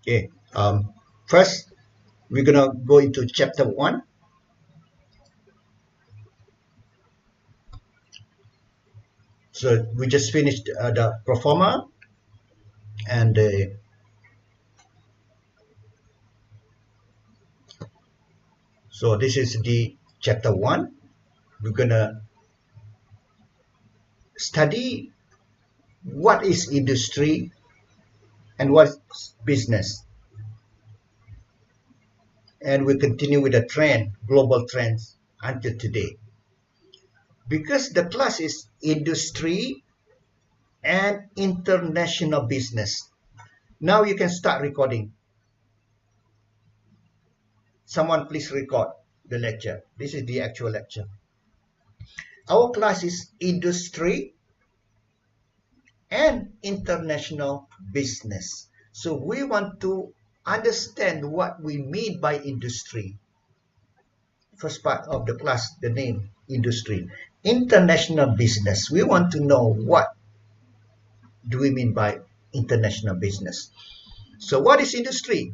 Okay. First, we're gonna go into chapter 1. So we just finished the pro forma, and so this is the chapter 1. We're gonna study what is industry and what is business, and we continue with the trend, global trends until today. Because the class is industry and international business. Now you can start recording. Someone please record the lecture. This is the actual lecture. Our class is industry and international business. So we want to understand what we mean by industry. First part of the class, the name industry. International business. We want to know what do we mean by international business. So what is industry?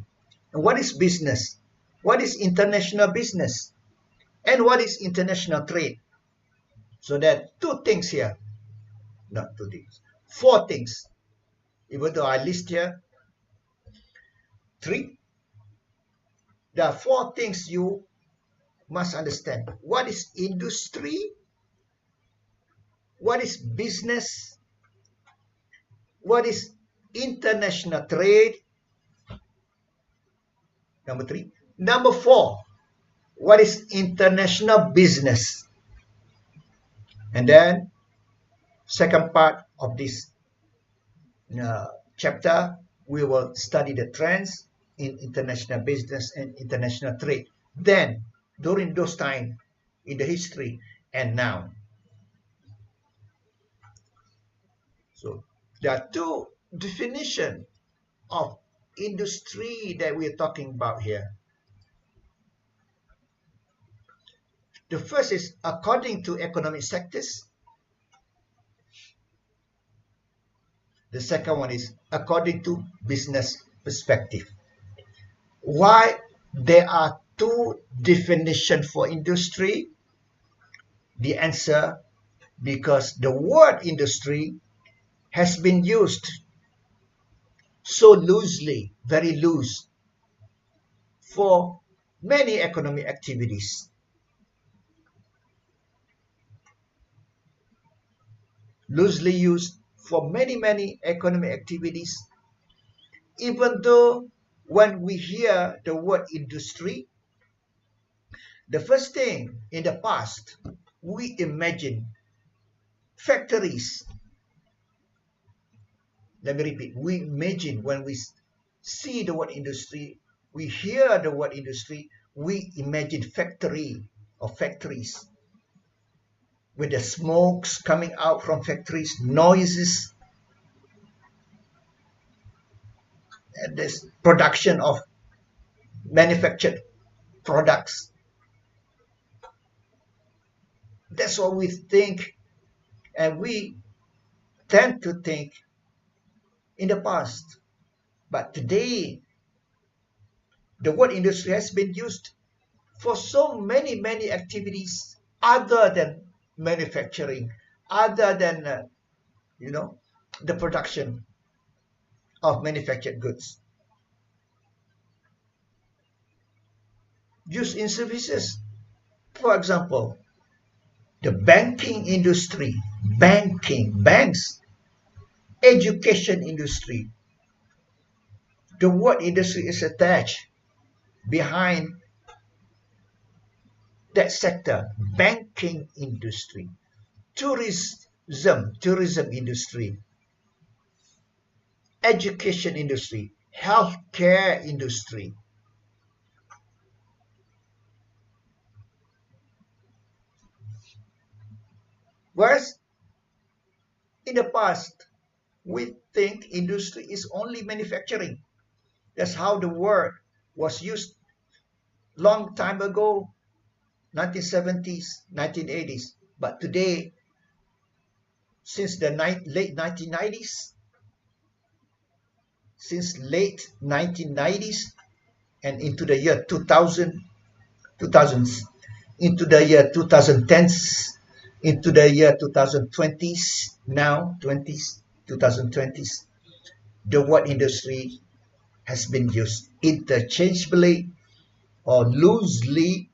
And what is business? What is international business? And what is international trade? So there are two things here. Not two things. Four things. Even though I list here three, there are four things you must understand. What is industry? What is business? What is international trade? Number three. Number four, what is international business? And then, second part of this chapter, we will study the trends in international business and international trade. Then, during those times in the history and now. So, there are two definitions of industry that we're talking about here. The first is according to economic sectors. The second one is according to business perspective. Why there are two definitions for industry? The answer, because the word industry has been used so loosely, very loose, for many economic activities. Loosely used for many economic activities, even though when we hear the word industry, the first thing in the past, we imagine factories. Let me repeat, we imagine when we see the word industry, we hear the word industry, we imagine factory or factories, with the smokes coming out from factories, noises, and this production of manufactured products. That's what we think, and we tend to think in the past. But today, the word industry has been used for so many activities other than manufacturing, other than the production of manufactured goods. Used in services, for example, the banking industry, banks, education industry. The word industry is attached behind that sector, banking industry, tourism industry, education industry, healthcare industry. Whereas in the past, we think industry is only manufacturing. That's how the word was used long time ago, 1970s, 1980s. But today, since the late 1990s, since late 1990s and into the year 2000s, into the year 2010s, into the year 2020s, now 20s, 2020s, the word industry has been used interchangeably or loosely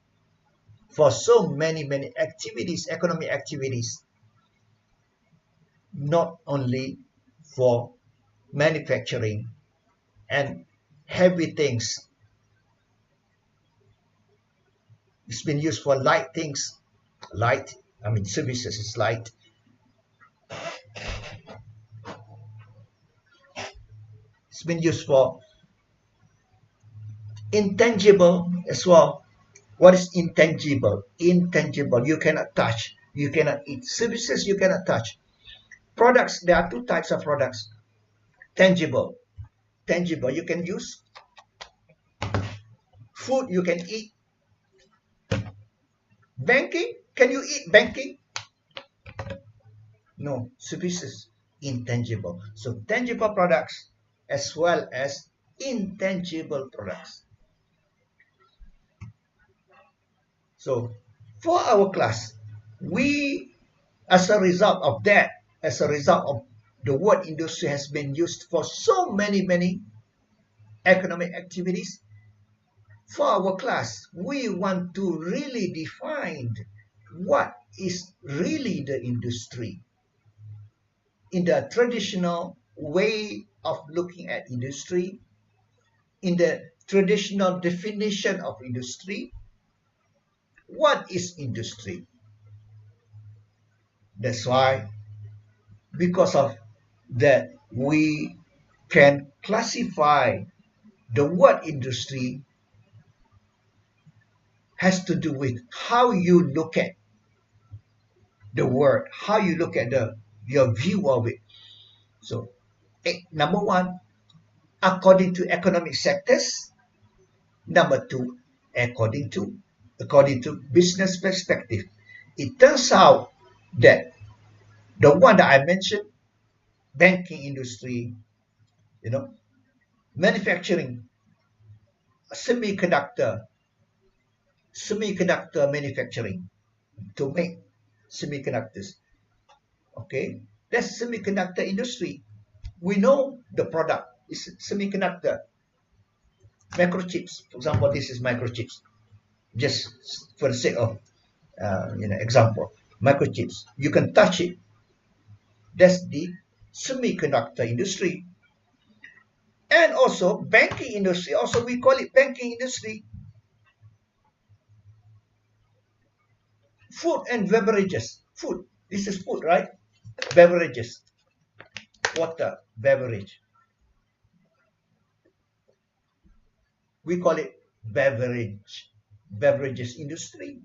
for so many activities, economic activities, not only for manufacturing and heavy things. It's been used for light things. Services is light. It's been used for intangible as well. What is intangible? Intangible, you cannot touch, you cannot eat. Services you cannot touch. Products, there are two types of products. Tangible, you can use. Food you can eat. Banking, can you eat banking? No. Services, intangible. So tangible products as well as intangible products. So for our class, we, as a result of that, as a result of the word industry has been used for so many economic activities, for our class, we want to really define what is really the industry in the traditional way of looking at industry, in the traditional definition of industry. What is industry? That's why, because of that, we can classify the word industry has to do with how you look at the word, how you look at your view of it. So, number one, according to economic sectors. Number two, according to business perspective. It turns out that the one that I mentioned, banking industry, manufacturing, semiconductor manufacturing to make semiconductors. Okay, that's semiconductor industry. We know the product is semiconductor. Microchips, for example, this is microchips. Just for the sake of example, microchips. You can touch it. That's the semiconductor industry. And also banking industry. Also, we call it banking industry. Food and beverages. Food. This is food, right? Beverages. Water, beverage. We call it beverage. Beverages industry.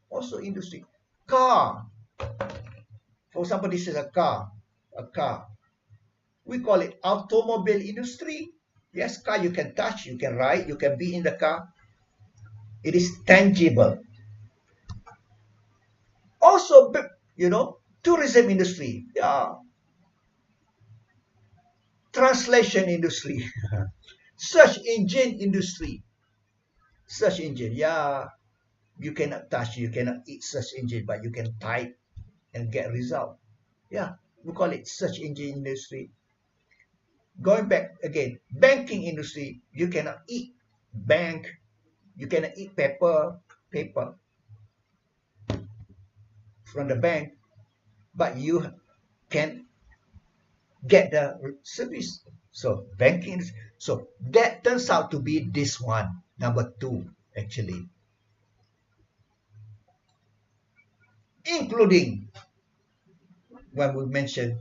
Also industry. Car. For example, this is a car. We call it automobile industry. Yes, car you can touch, you can ride, you can be in the car. It is tangible. Also, tourism industry. Yeah. Translation industry. Search engine industry. Search engine. Yeah. You cannot touch, you cannot eat search engine, but you can type and get result. Yeah. We call it search engine industry. Going back again, banking industry, you cannot eat bank, you cannot eat paper from the bank, but you can get the service. So banking, so that turns out to be this one, number two, actually. Including when we mention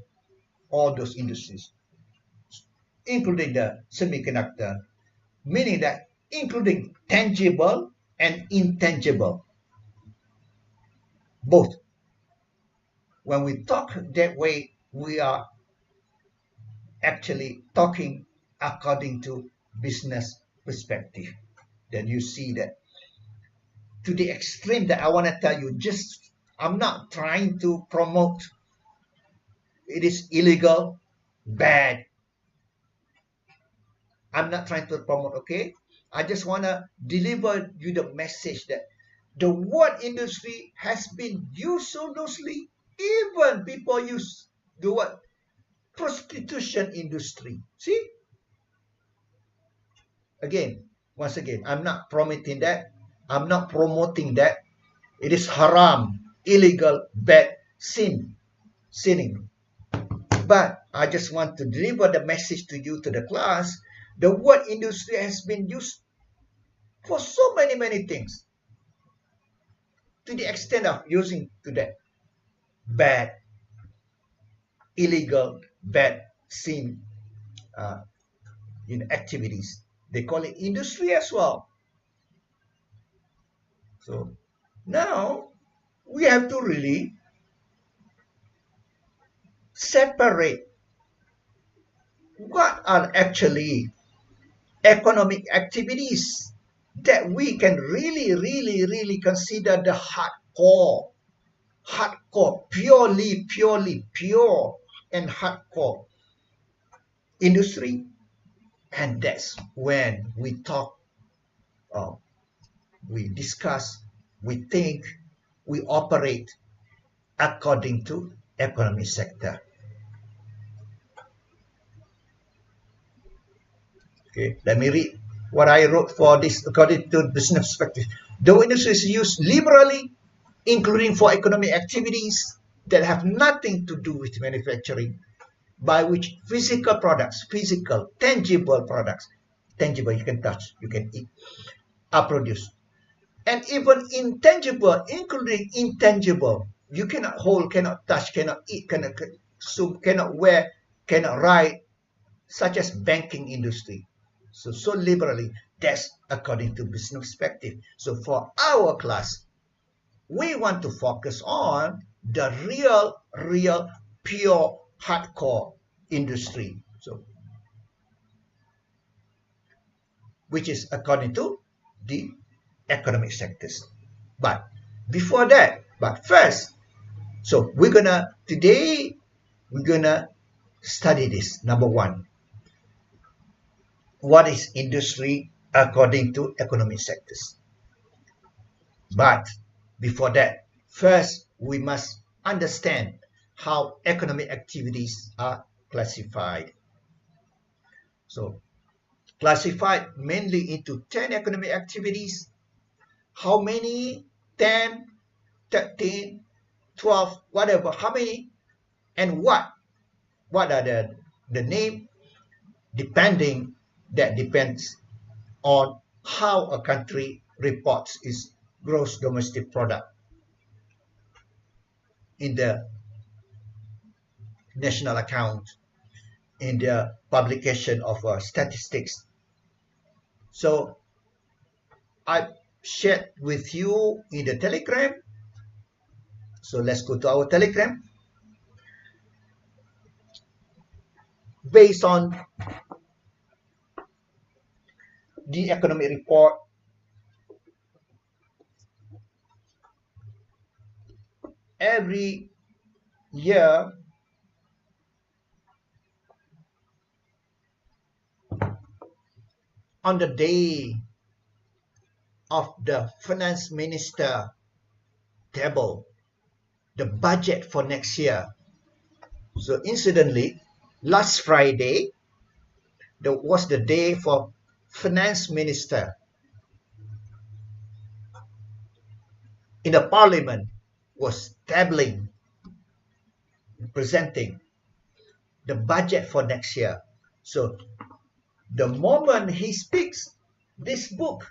all those industries, including the semiconductor, meaning that including tangible and intangible, both. When we talk that way, we are actually talking according to business perspective. Then you see that to the extreme that I want to tell you, I'm not trying to promote it is illegal, bad. I'm not trying to promote, okay? I just want to deliver you the message that the word industry has been used so loosely. Even people use the word prostitution industry. See? Again, once again, I'm not promoting that. I'm not promoting that. It is haram, illegal, bad, sinning. But I just want to deliver the message to you, to the class. The word industry has been used for so many things, to the extent of using to that bad, illegal, bad, sin uh, activities. They call it industry as well. So now we have to really separate what are actually economic activities that we can really consider the hardcore, pure and hardcore industry. And that's when we talk, we discuss, we think, we operate according to economic sector. Okay, let me read what I wrote for this according to business perspective. The industry is used liberally, including for economic activities that have nothing to do with manufacturing, by which physical, tangible products, tangible you can touch, you can eat, are produced. And even intangible, including intangible, you cannot hold, cannot touch, cannot eat, cannot consume, cannot wear, cannot ride, such as banking industry. So liberally, that's according to business perspective. So for our class, we want to focus on the real, pure, hardcore industry. So, which is according to the economic sectors. But before that, but first, so today we're gonna study this. Number one, what is industry according to economic sectors? But before that, first we must understand how economic activities are classified. So classified mainly into 10 economic activities. How many? 10, 13, 12, whatever. How many? And what? What are the name? That depends on how a country reports its gross domestic product in the national account, in the publication of statistics. So I shared with you in the Telegram. So let's go to our Telegram. Based on the economic report, every year on the day of the finance minister table, the budget for next year. So incidentally, last Friday, that was the day for finance minister in the parliament was tabling, presenting the budget for next year. So the moment he speaks, this book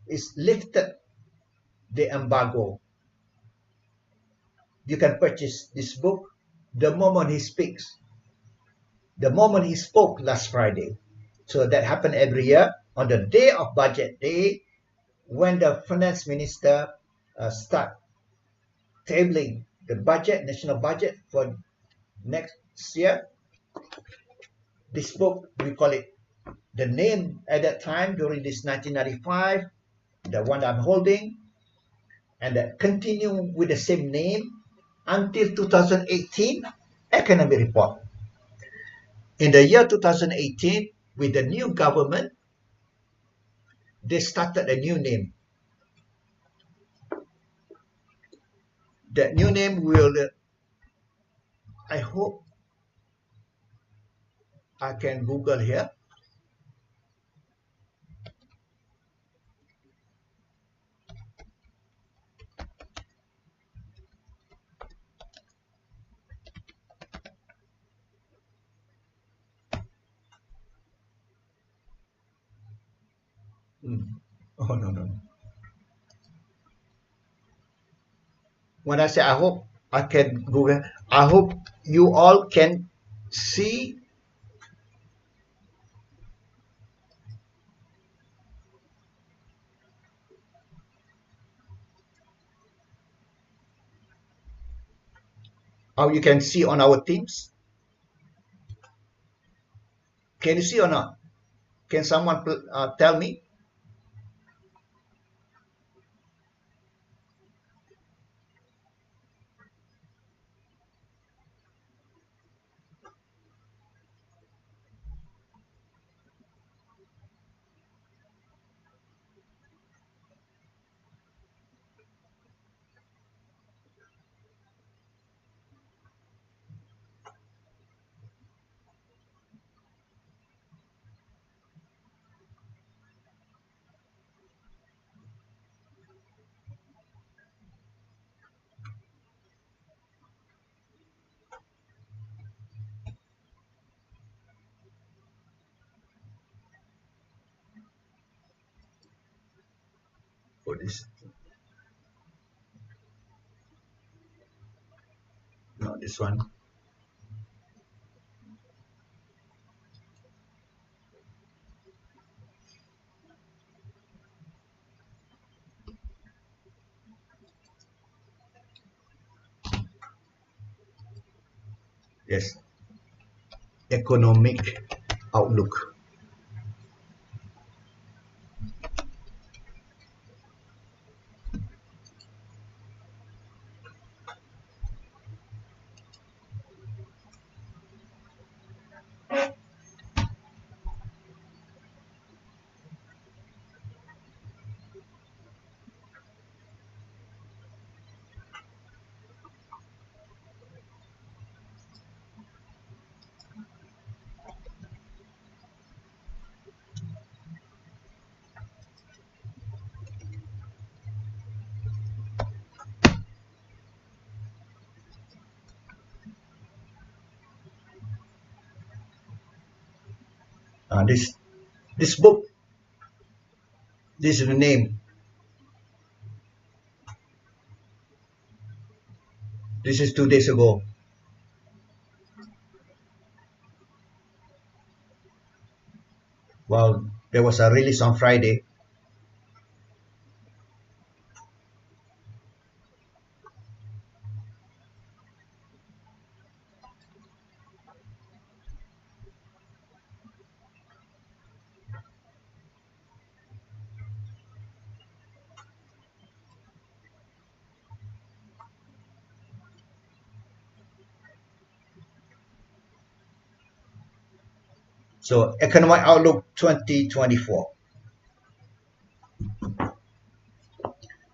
is lifted, the embargo. You can purchase this book the moment he speaks. The moment he spoke last Friday. So that happened every year on the day of budget day, when the finance minister start tabling the budget, national budget for next year. This book, we call it, the name at that time during this 1995, the one I'm holding, and that continue with the same name until 2018 economic report. In the year 2018, with the new government, they started a new name. That new name will, I hope I can Google here. Oh, no, no. When I say I hope I can Google, I hope you all can see. How you can see on our Teams. Can you see or not? Can someone tell me? For this, no, this one. Yes, economic outlook. This book, this is the name. This is 2 days ago. Well, there was a release on Friday. So, Economic Outlook 2024.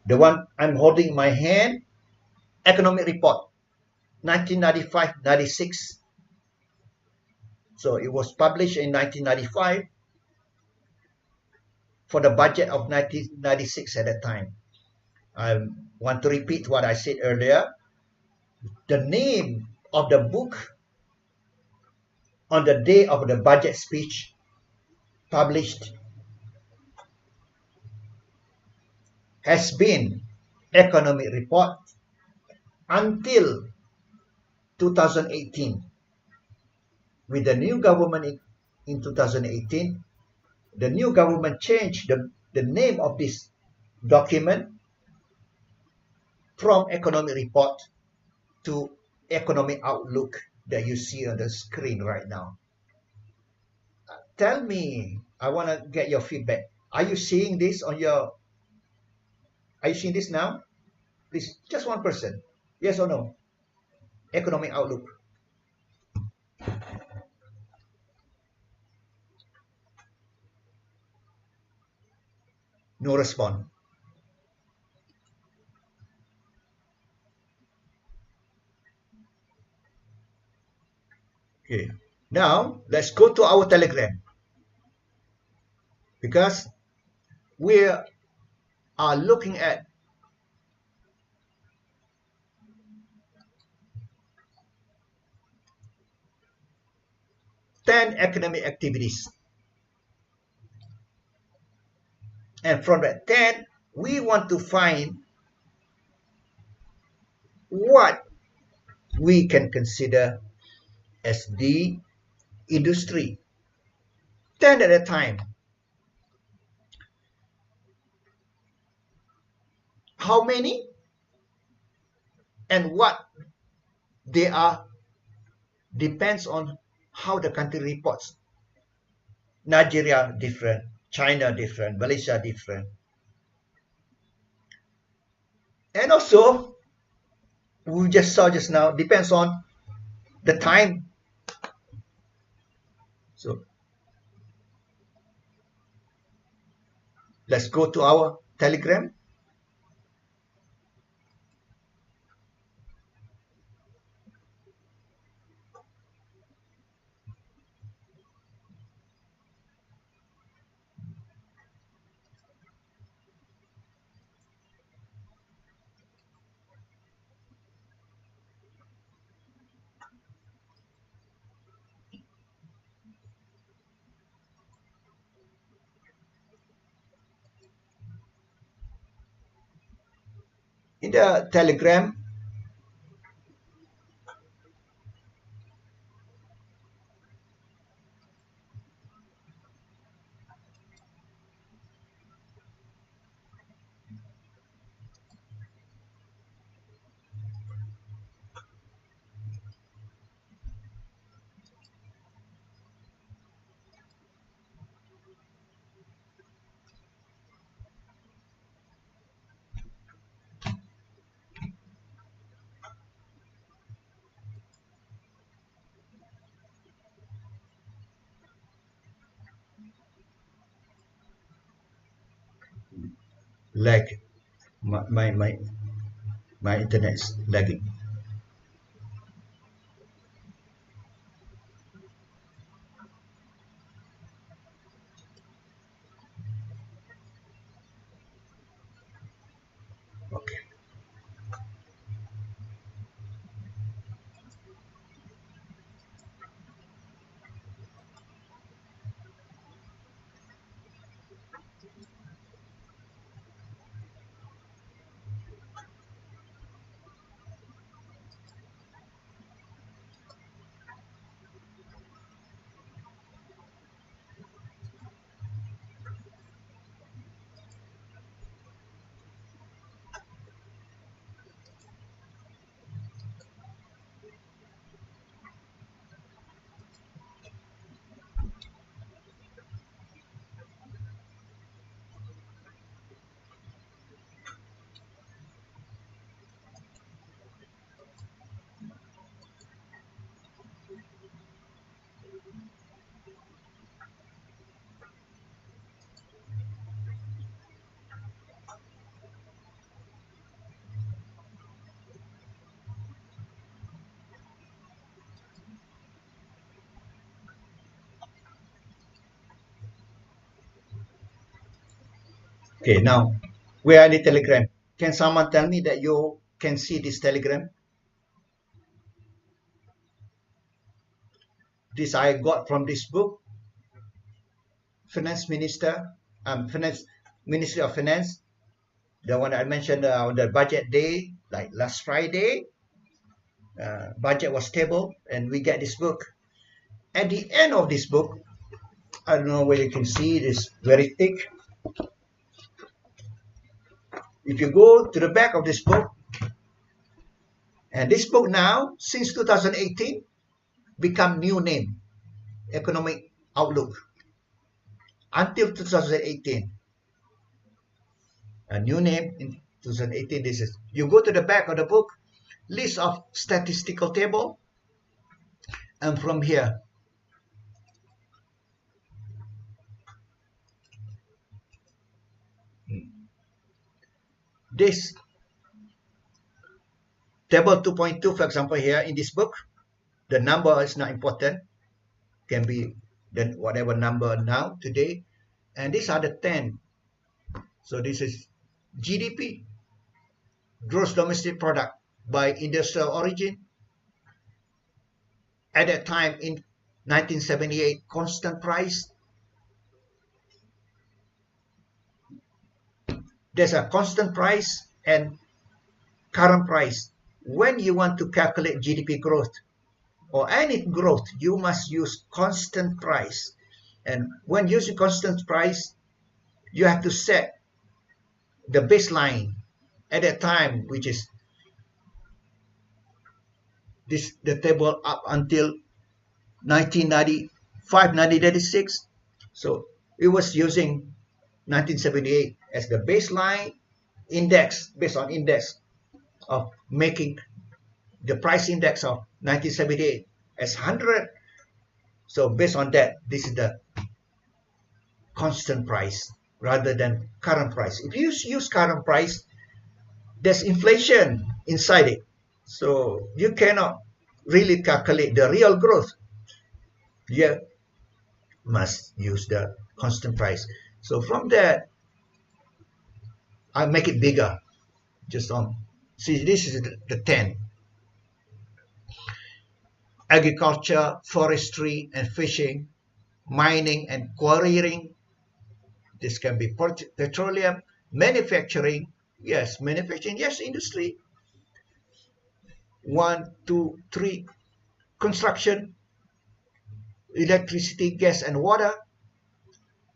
The one I'm holding in my hand, Economic Report 1995-96. So it was published in 1995 for the budget of 1996 at that time. I want to repeat what I said earlier. The name of the book on the day of the budget speech published has been Economic Report until 2018. With the new government in 2018, the new government changed the name of this document from Economic Report to Economic Outlook that you see on the screen right now. Tell me, I want to get your feedback. Are you seeing this on your, are you seeing this now? Please, just one person. Yes or no? Economic Outlook. No response. Okay. Now let's go to our Telegram, because we are looking at 10 academic activities. And from that 10, we want to find what we can consider as the industry. 10 at a time. How many and what they are depends on how the country reports. Nigeria different, China different, Malaysia different. And also, we just saw just now, depends on the time. So let's go to our Telegram. In the Telegram, lag. My internet's lagging. Okay. Okay, now where are the Telegram? Can someone tell me that you can see this Telegram? This I got from this book, Finance Minister, Finance Ministry of Finance, the one I mentioned on the budget day, like last Friday. Budget was stable, and we get this book. At the end of this book, I don't know whether you can see it is very thick. If you go to the back of this book, and this book now, since 2018, become new name, Economic Outlook. Until 2018, a new name in 2018. This is, you go to the back of the book, list of statistical table, and from here, this table 2.2, for example, here in this book, the number is not important, can be then whatever number now today, and these are the 10. So this is GDP, gross domestic product by industrial origin. At that time in 1978, constant price. There's a constant price and current price. When you want to calculate GDP growth or any growth, you must use constant price. And when using constant price, you have to set the baseline at that time, which is the table up until 1995, 1996. So it was using 1978 as the baseline index, based on index of making the price index of 1978 as 100. So based on that, this is the constant price rather than current price. If you use current price, there's inflation inside it. So you cannot really calculate the real growth. You must use the constant price. So from that, I make it bigger. Just on, see, this is the 10. Agriculture, forestry and fishing, mining and quarrying. This can be petroleum, manufacturing. Yes, manufacturing. Yes, industry. 1, 2, 3. Construction, electricity, gas and water,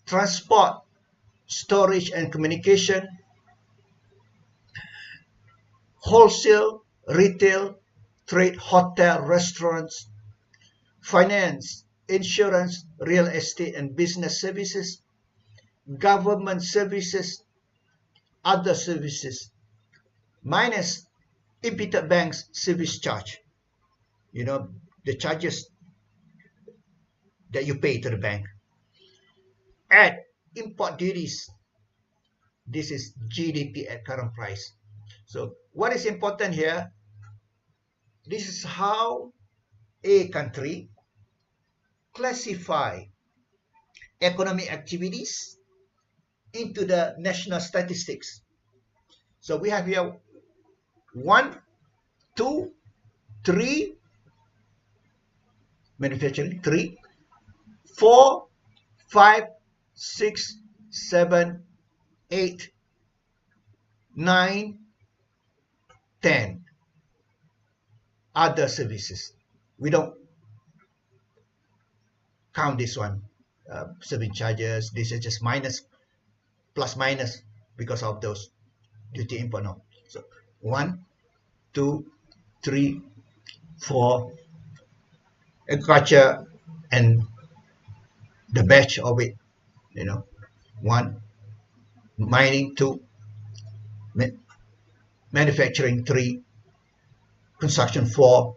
transport, storage and communication, wholesale, retail, trade, hotel, restaurants, finance, insurance, real estate and business services, government services, other services, minus imputed bank's service charge. You know, the charges that you pay to the bank. Add import duties. This is GDP at current price. So what is important here? This is how a country classify economic activities into the national statistics. So we have here 1, 2, 3, manufacturing, 3, 4, 5, 6, 7, 8, 9, 10. Other services. We don't count this one. Service charges, this is just minus, plus minus because of those duty import. No. So 1, 2, 3, 4, agriculture and the batch of it, you know, 1, mining, 2, manufacturing, 3, construction, 4,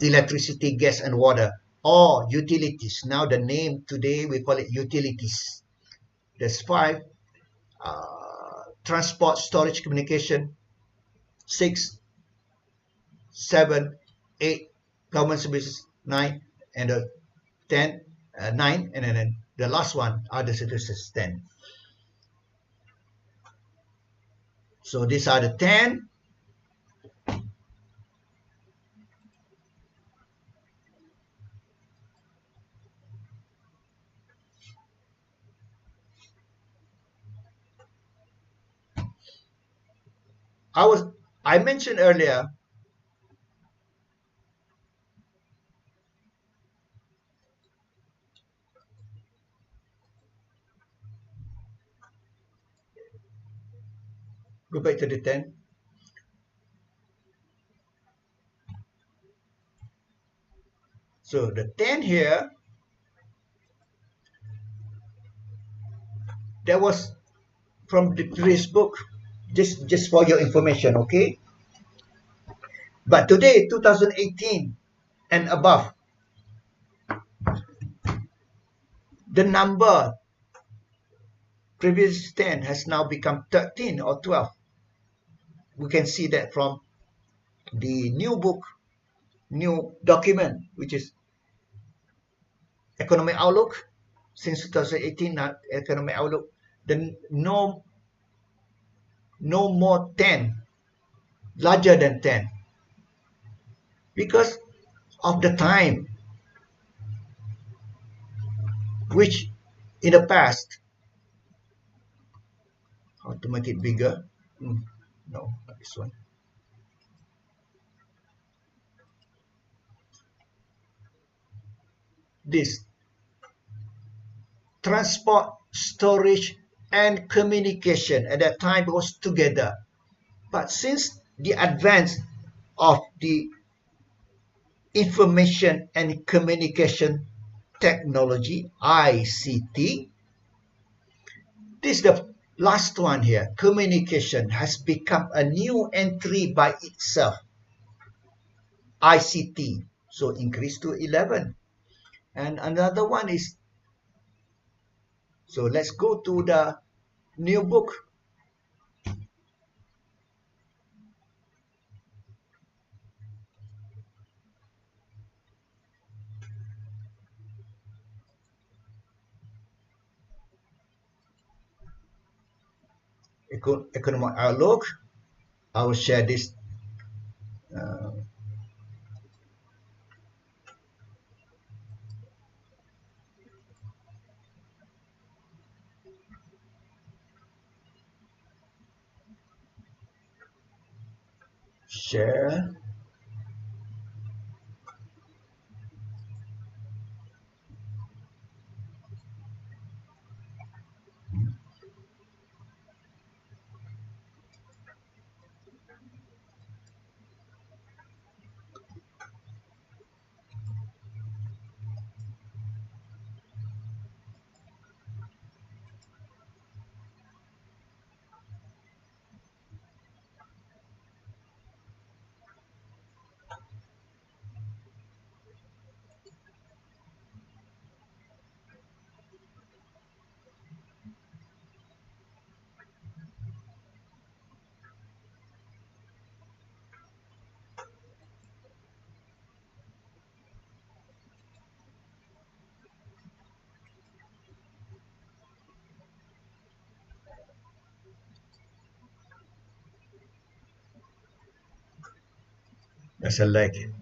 electricity, gas and water, or utilities. Now the name today we call it utilities. There's 5, transport, storage, communication, 6, 7, 8, government services, 9, and 10, 9, and then the last one, other services, 10. So these are the 10. I mentioned earlier go back to the 10. So the 10 here, that was from the previous book, just for your information, okay? But today, 2018 and above, the number previous 10 has now become 13 or 12. We can see that from the new book, new document, which is Economic Outlook, since 2018, Economic Outlook, then no more 10, larger than 10, because of the time, which in the past, how to make it bigger? No, not this one. This transport, storage, and communication at that time was together. But since the advance of the information and communication technology, ICT, this is the last one here. Communication has become a new entry by itself. ICT, so increase to 11. And another one is, so let's go to the new book. Economic Outlook. I will share this. Uh, share. There's a lag.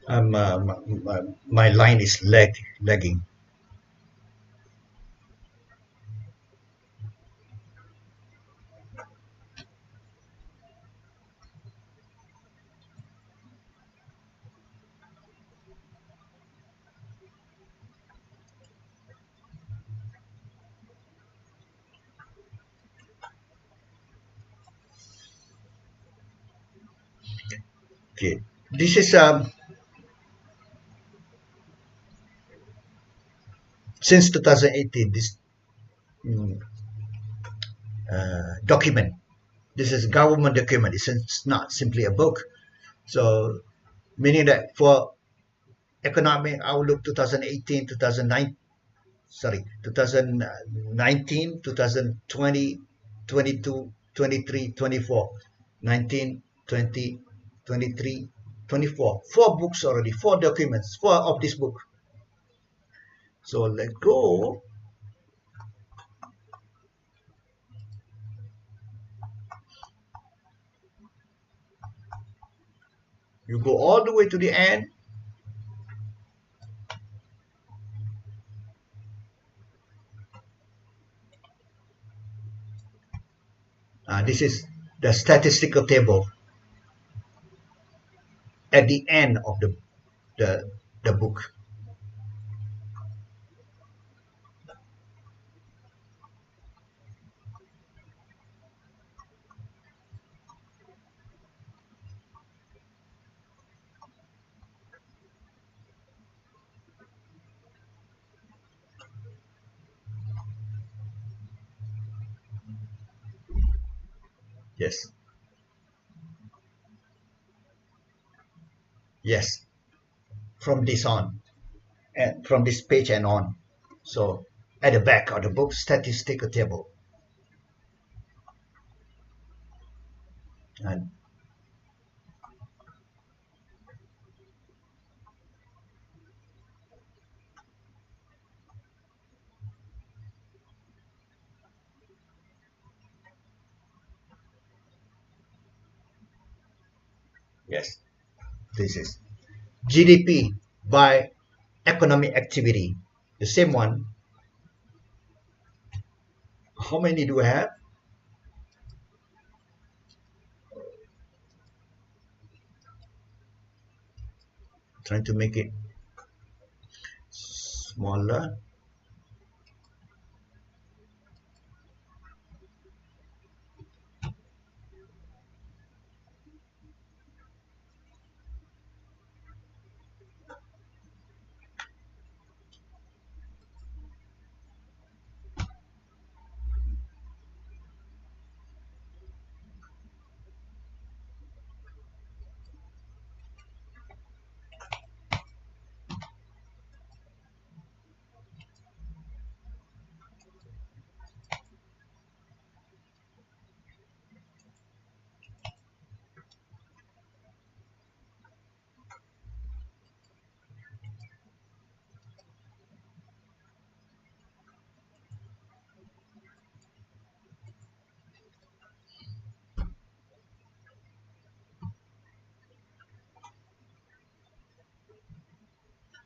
My line is lagging. Okay, this is since 2018 this mm, document. This is government document. It's not simply a book. So meaning that for economic outlook 2018, 2009, sorry, 2019, 2020, 22, 23, 24, 19, 20, 23, 24. Four books already, four documents, four of this book. So let's go. You go all the way to the end. This is the statistical table at the end of the book. Yes, yes, from this on, and from this page and on. So at the back of the book, statistical table. And yes, this is GDP by economic activity. The same one. How many do I have? Trying to make it smaller.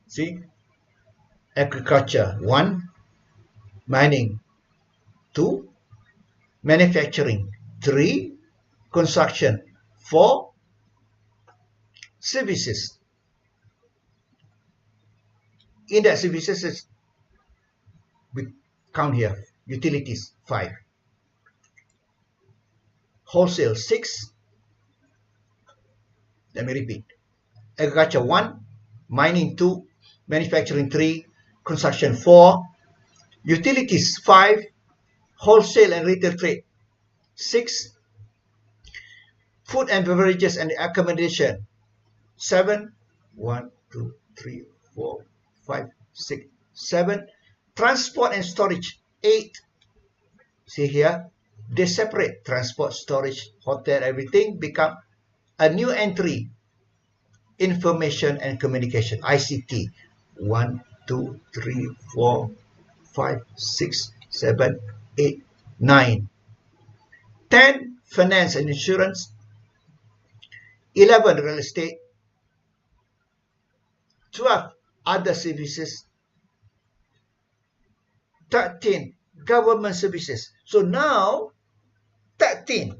See, agriculture 1, mining 2, manufacturing 3, construction 4, services. In that services, we count here utilities 5, wholesale 6. Let me repeat: agriculture 1, mining 2, manufacturing 3, construction 4, utilities 5, wholesale and retail trade 6, food and beverages and accommodation 7, 1, 2, 3, 4, 5, 6, 7, transport and storage 8. See here, they separate transport, storage, hotel, everything become a new entry: information and communication, ICT 1, 2, 3, 4, 5, 6, 7, 8, 9. 10, finance and insurance. 11, real estate. 12, other services. 13, government services. So now 13.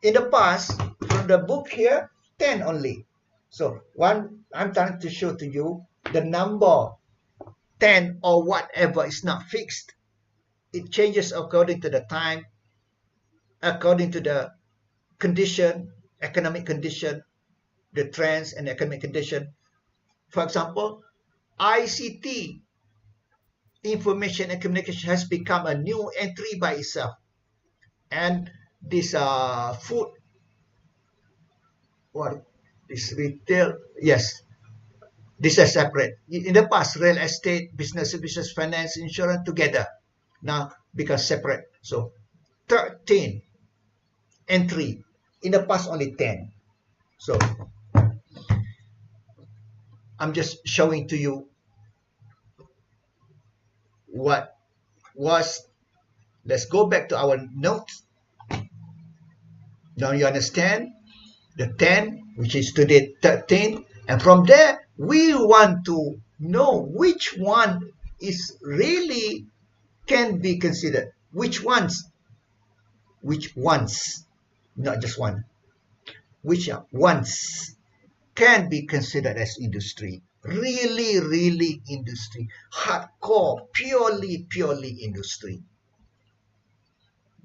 In the past, from the book here, 10 only. So one, I'm trying to show to you the number 10 or whatever is not fixed. It changes according to the time, according to the condition, economic condition, the trends and economic condition. For example, ICT, information and communication, has become a new entry by itself. And this food, what, this retail, yes, this is separate. In the past, real estate, business services, finance, insurance together. Now become separate. So 13 entry. In the past, only 10. So I'm just showing to you what was. Let's go back to our notes. Now you understand the 10, which is today 13. And from there, we want to know which one is really can be considered. Which ones, not just one, which ones can be considered as industry. Really industry. Hardcore, purely industry.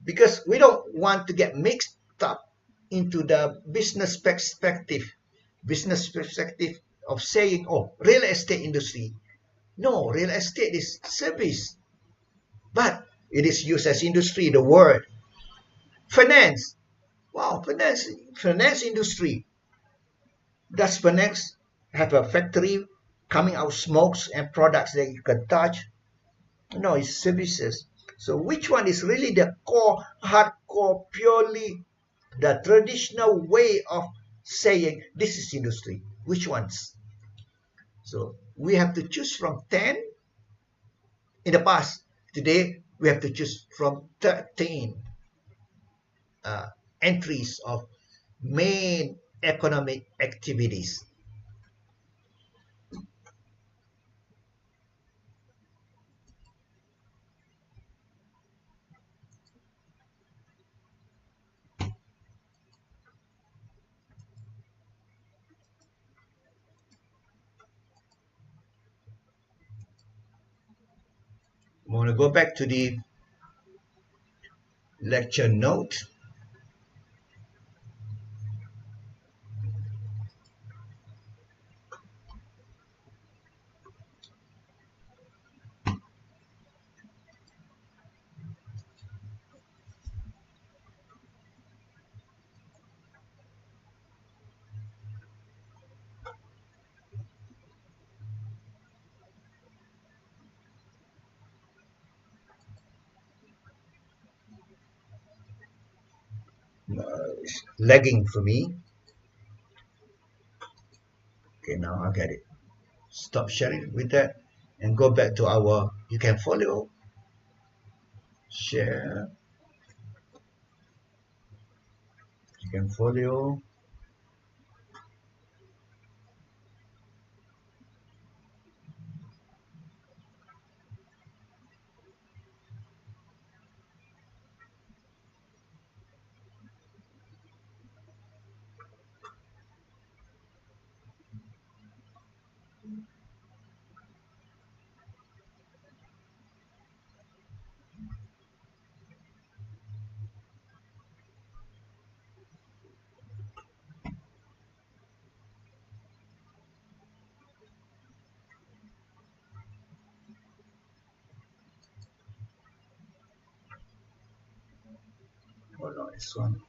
Because we don't want to get mixed up into the business perspective of saying, oh, real estate industry. No, real estate is service, but it is used as industry, the word. Finance, wow, finance industry. Does finance have a factory coming out smokes and products that you can touch? No, it's services. So which one is really the core, hardcore, purely the traditional way of saying this is industry? Which ones? So we have to choose from 10 in the past. Today, we have to choose from 13 entries of main economic activities. I'm going to go back to the lecture note. It's lagging for me. Okay, now I get it. Stop sharing with that and go back to our, you can follow, share, you can follow. Hold on, this one.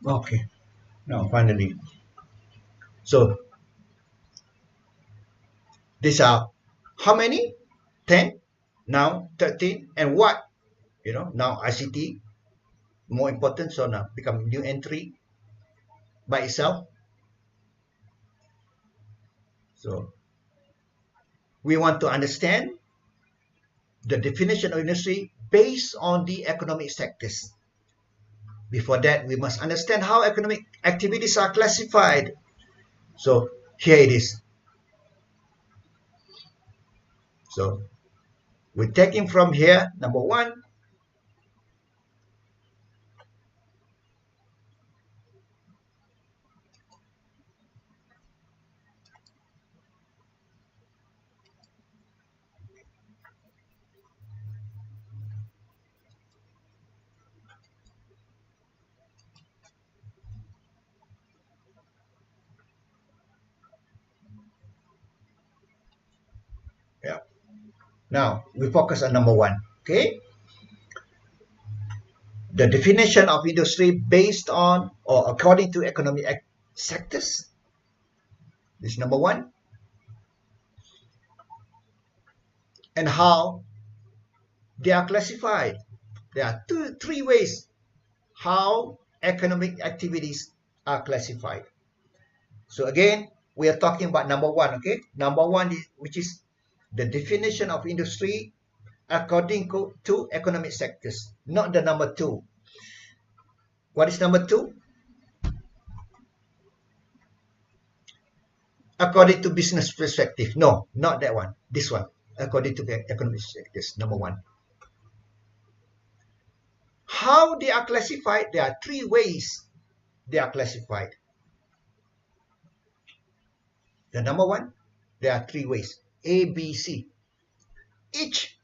Okay. Now, finally. So, these are how many? 10, now 13, and what? Now ICT, more important, so now become new entry by itself. So, we want to understand the definition of industry based on the economic sectors. Before that, we must understand how economic activities are classified. So, here it is. So, we're taking from here, number one. Yeah. Now, we focus on number one. Okay. The definition of industry based on or according to economic sectors. This is number one. And how they are classified. There are three ways how economic activities are classified. So again, we are talking about number one, okay? Number one, which is the definition of industry according to economic sectors, not the number two. What is number two? According to business perspective. No, not that one. This one, according to the economic sectors, number one. How they are classified? There are three ways they are classified. The number one, there are three ways. A, B, C. Each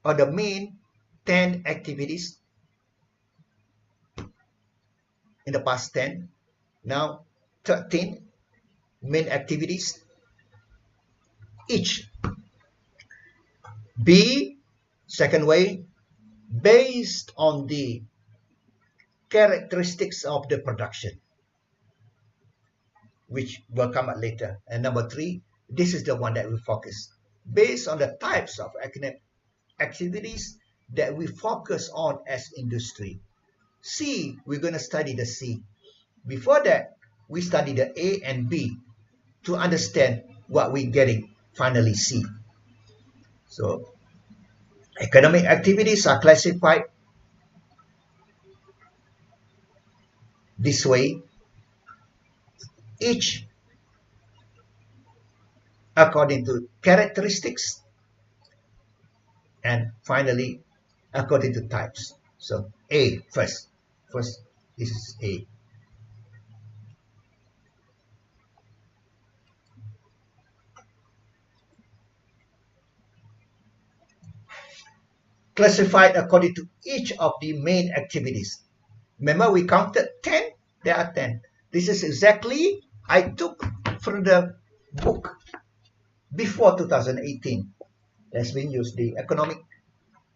of the main 10 activities in the past 10, now 13 main activities. Each. B, second way, based on the characteristics of the production, which will come up later. And number three, this is the one that we focus. Based on the types of economic activities that we focus on as industry. C, we're going to study the C. Before that, we study the A and B to understand what we're getting, finally C. So, economic activities are classified this way, each according to characteristics, and finally according to types. So A first. First, this is A. Classified according to each of the main activities. Remember, we counted 10? There are 10. This is exactly I took from the book before 2018. That's been used, the economic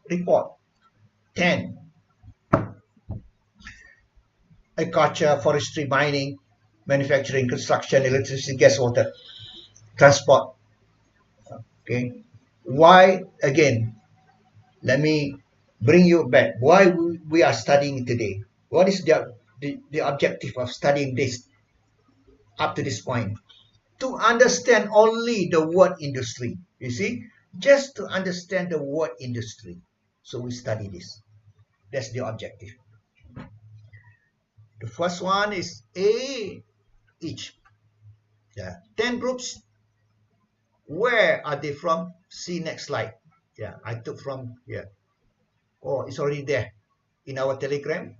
report. 10. Agriculture, forestry, mining, manufacturing, construction, electricity, gas, water, transport. Okay. Why, again, let me bring you back. Why we are studying today? What is the objective of studying this up to this point? To understand only the word industry. You see, just to understand the word industry. So we study this. That's the objective. The first one is A, each. Yeah. 10 groups. Where are they from? See next slide. Yeah, I took from here. Oh, it's already there in our Telegram.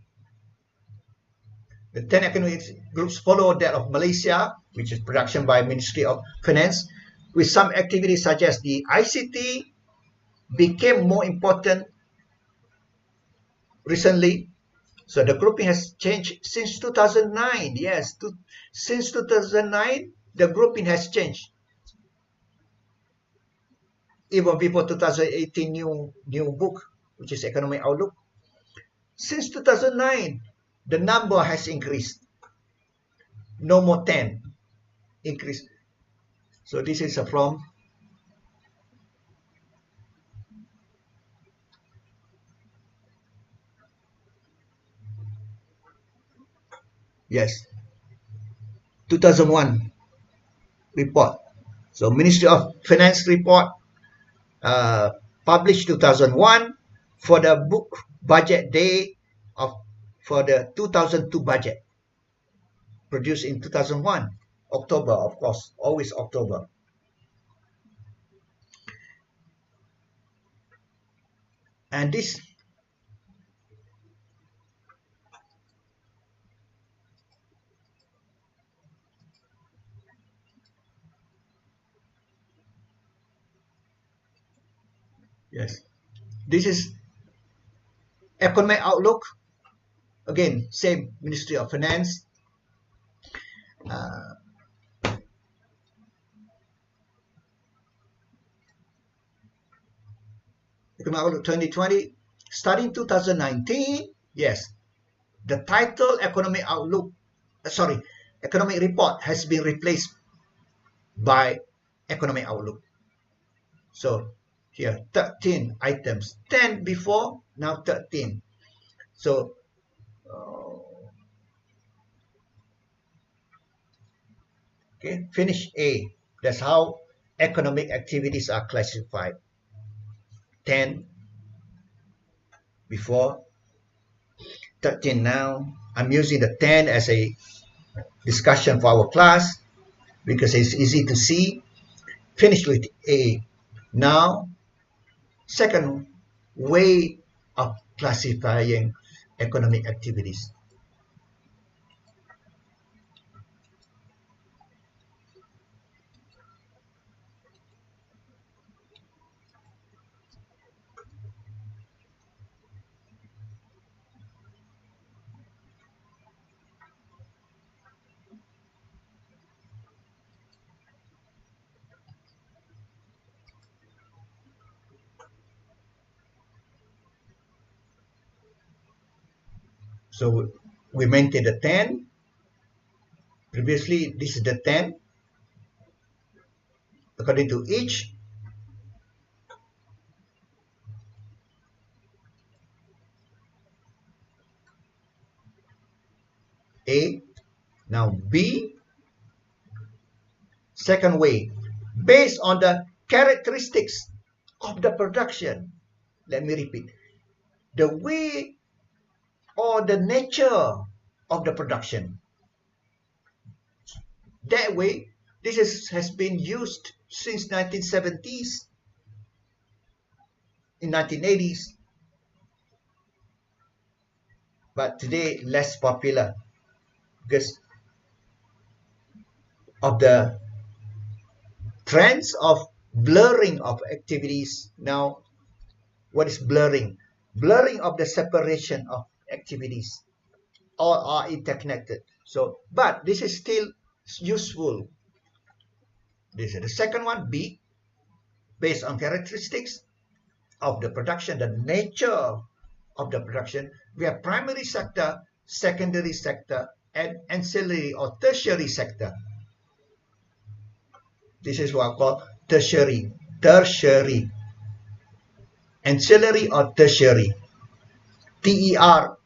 The 10 economic groups follow that of Malaysia, which is production by Ministry of Finance, with some activities such as the ICT became more important recently. So the grouping has changed since 2009. Yes, since 2009, the grouping has changed. Even before 2018 new book, which is Economic Outlook. Since 2009, the number has increased. No more 10 increase. So this is from yes 2001 report. So Ministry of Finance report published 2001 for the book budget day of for the 2002 budget produced in 2001 October, of course, always October. And this yes, this is economic outlook. Again, same Ministry of Finance. Uh, Economic Outlook 2020, starting 2019. Yes, the title Economic Outlook, Economic Report has been replaced by Economic Outlook. So here, 13 items, 10 before, now 13. So okay, finish A. That's how economic activities are classified. 10 before, 13 now. I'm using the 10 as a discussion for our class because it's easy to see. Finish with A. Now, second way of classifying economic activities. So we maintain the 10. Previously, this is the 10. According to each, A. Now B, second way, based on the characteristics of the production. Let me repeat. The way or the nature of the production. That way, has been used since 1970s, in 1980s, but today less popular because of the trends of blurring of activities. Now, what is blurring? Blurring of the separation of activities. All are interconnected. So, but this is still useful. This is the second one, B, based on characteristics of the production, the nature of the production. We have primary sector, secondary sector, and ancillary or tertiary sector. This is what I call tertiary. Tertiary. Ancillary or tertiary. T-E-R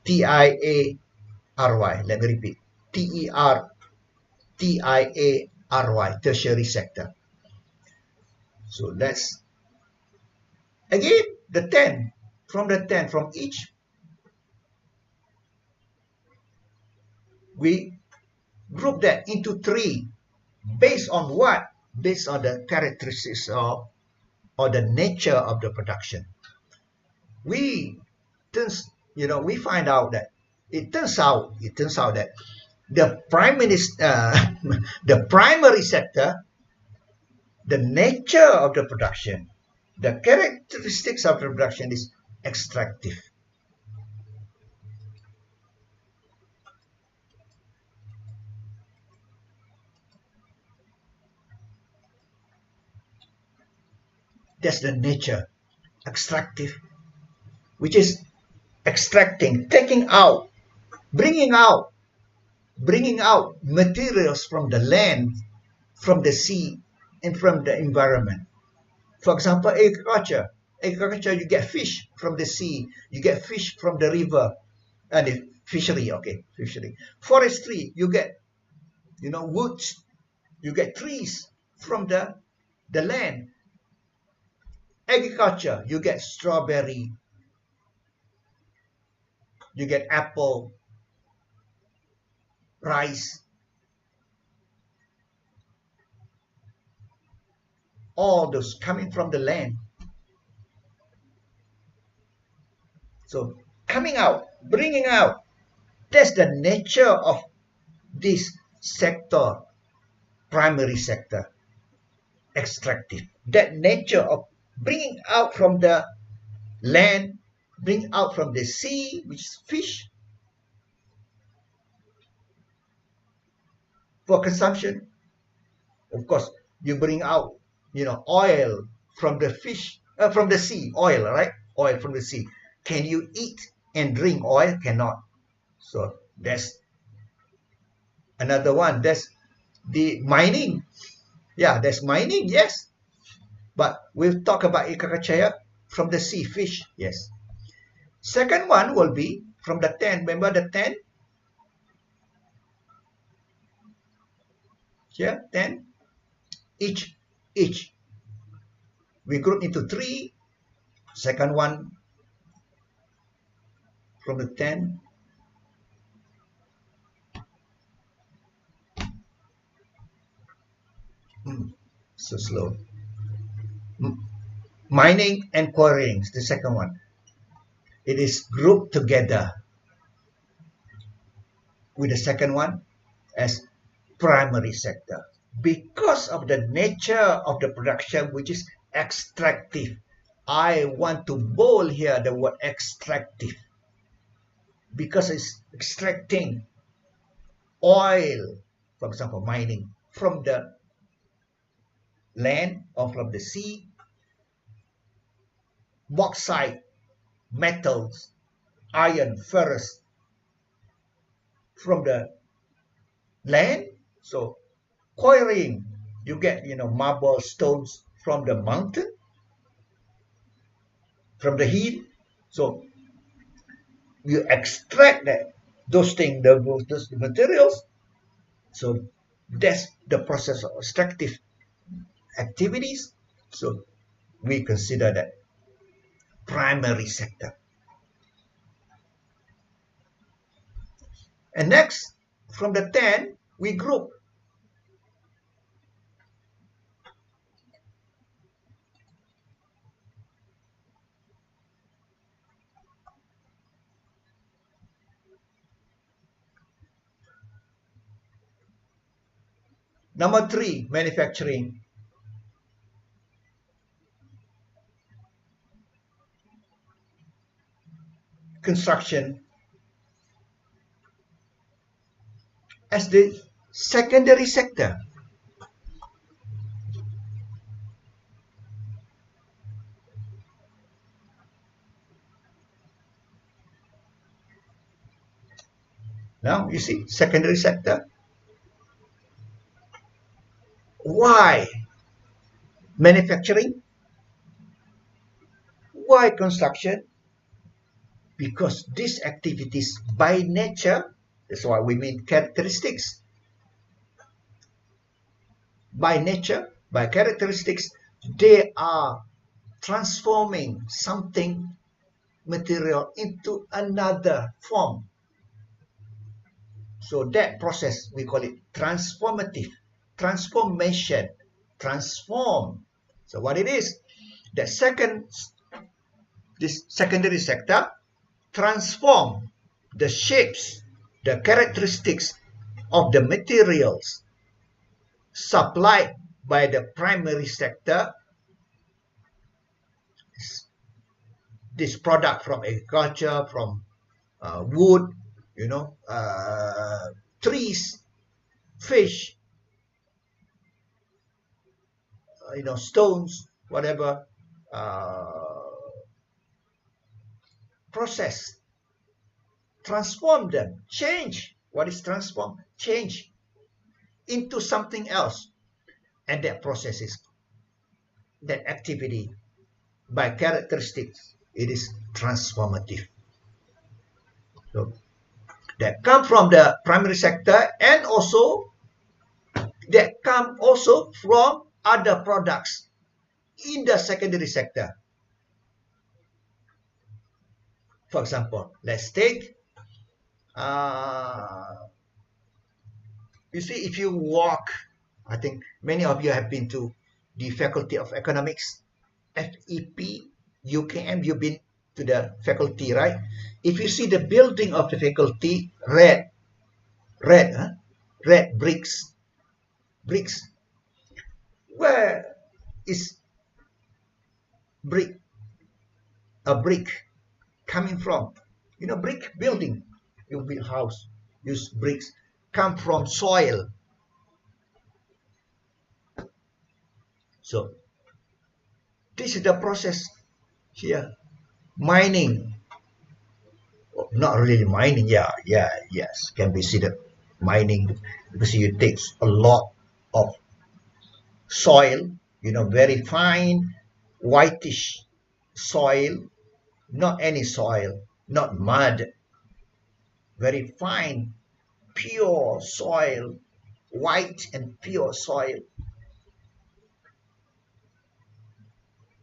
T-I-A-R-Y. Let me repeat. T-E-R-T-I-A-R-Y. Tertiary sector. So let's, again, the 10. From the 10, from each, we group that into 3. Based on what? Based on the characteristics of or the nature of the production. We find out that it turns out that the primary sector, the nature of the production, the characteristics of the production is extractive. That's the nature, extractive, which is extracting, taking out, bringing out, bringing out materials from the land, from the sea, and from the environment. For example, agriculture. Agriculture, you get fish from the sea, you get fish from the river, and fishery, okay, fishery. Forestry, you get, woods, you get trees from the land. Agriculture, you get strawberry, you get apple, rice, all those coming from the land. So coming out, bringing out, that's the nature of this sector, primary sector, extractive. That nature of bringing out from the land, bring out from the sea, which is fish, for consumption. Of course, you bring out, oil from the fish, from the sea, oil, right? Oil from the sea. Can you eat and drink oil? Cannot. So that's another one. That's the mining. Yeah, that's mining, yes. But we'll talk about agriculture from the sea, fish, yes. Second one will be from the 10. Remember the 10? Here, 10. Each. We group into 3. Second one from the 10. So slow. Mining and quarrying is the second one. It is grouped together with the second one as primary sector because of the nature of the production, which is extractive. I want to bold here the word extractive because it's extracting oil, for example, mining from the land or from the sea, bauxite, metals, iron, ferrous from the land. So quarrying, you get, marble stones from the mountain, from the hill. So you extract those things, those materials. So that's the process of extractive activities. So we consider that primary sector. And next, from the 10, we group number 3, manufacturing. Construction as the secondary sector. Now, you see, secondary sector. Why manufacturing? Why construction? Because these activities by nature, that's why we mean characteristics. By nature, by characteristics, they are transforming something material into another form. So that process, we call it transformative, transformation, transform. So what it is, this secondary sector transform the shapes, the characteristics of the materials supplied by the primary sector, this product from agriculture, from wood, trees, fish, stones, whatever, process transform them, change. What is transform? Change into something else. And that process is, that activity, by characteristics, it is transformative. So that come from the primary sector, and also that come also from other products in the secondary sector. For example, let's take, you see, if you walk, I think many of you have been to the Faculty of Economics, FEP, UKM, you've been to the faculty, right? If you see the building of the faculty, red bricks. Where is a brick coming from? You know, brick building, you build house, use bricks, come from soil. So this is the process here. Mining, not really mining, yes, can be considered mining, because it takes a lot of soil, you know, very fine whitish soil, not any soil, not mud, very fine pure soil, white and pure soil.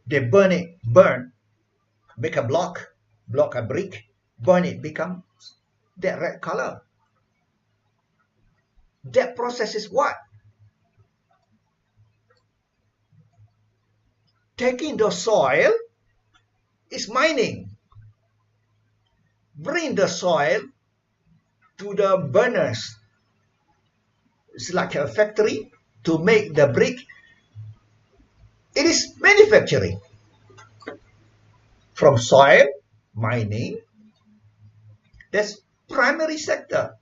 They burn, make a block a brick, burn it, become that red color. That process is what? Taking the soil is mining. Bring the soil to the burners. It's like a factory to make the brick. It is manufacturing. From soil, mining, that's primary sector.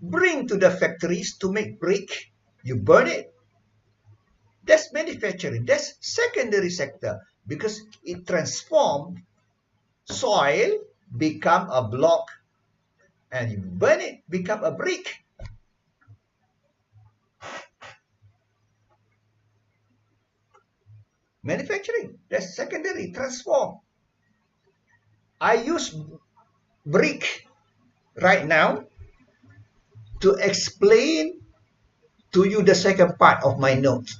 Bring to the factories to make brick, you burn it. That's manufacturing. That's secondary sector, because it transformed soil, become a block, and you burn it, become a brick. Manufacturing, that's secondary, transform. I use brick right now to explain to you the second part of my note.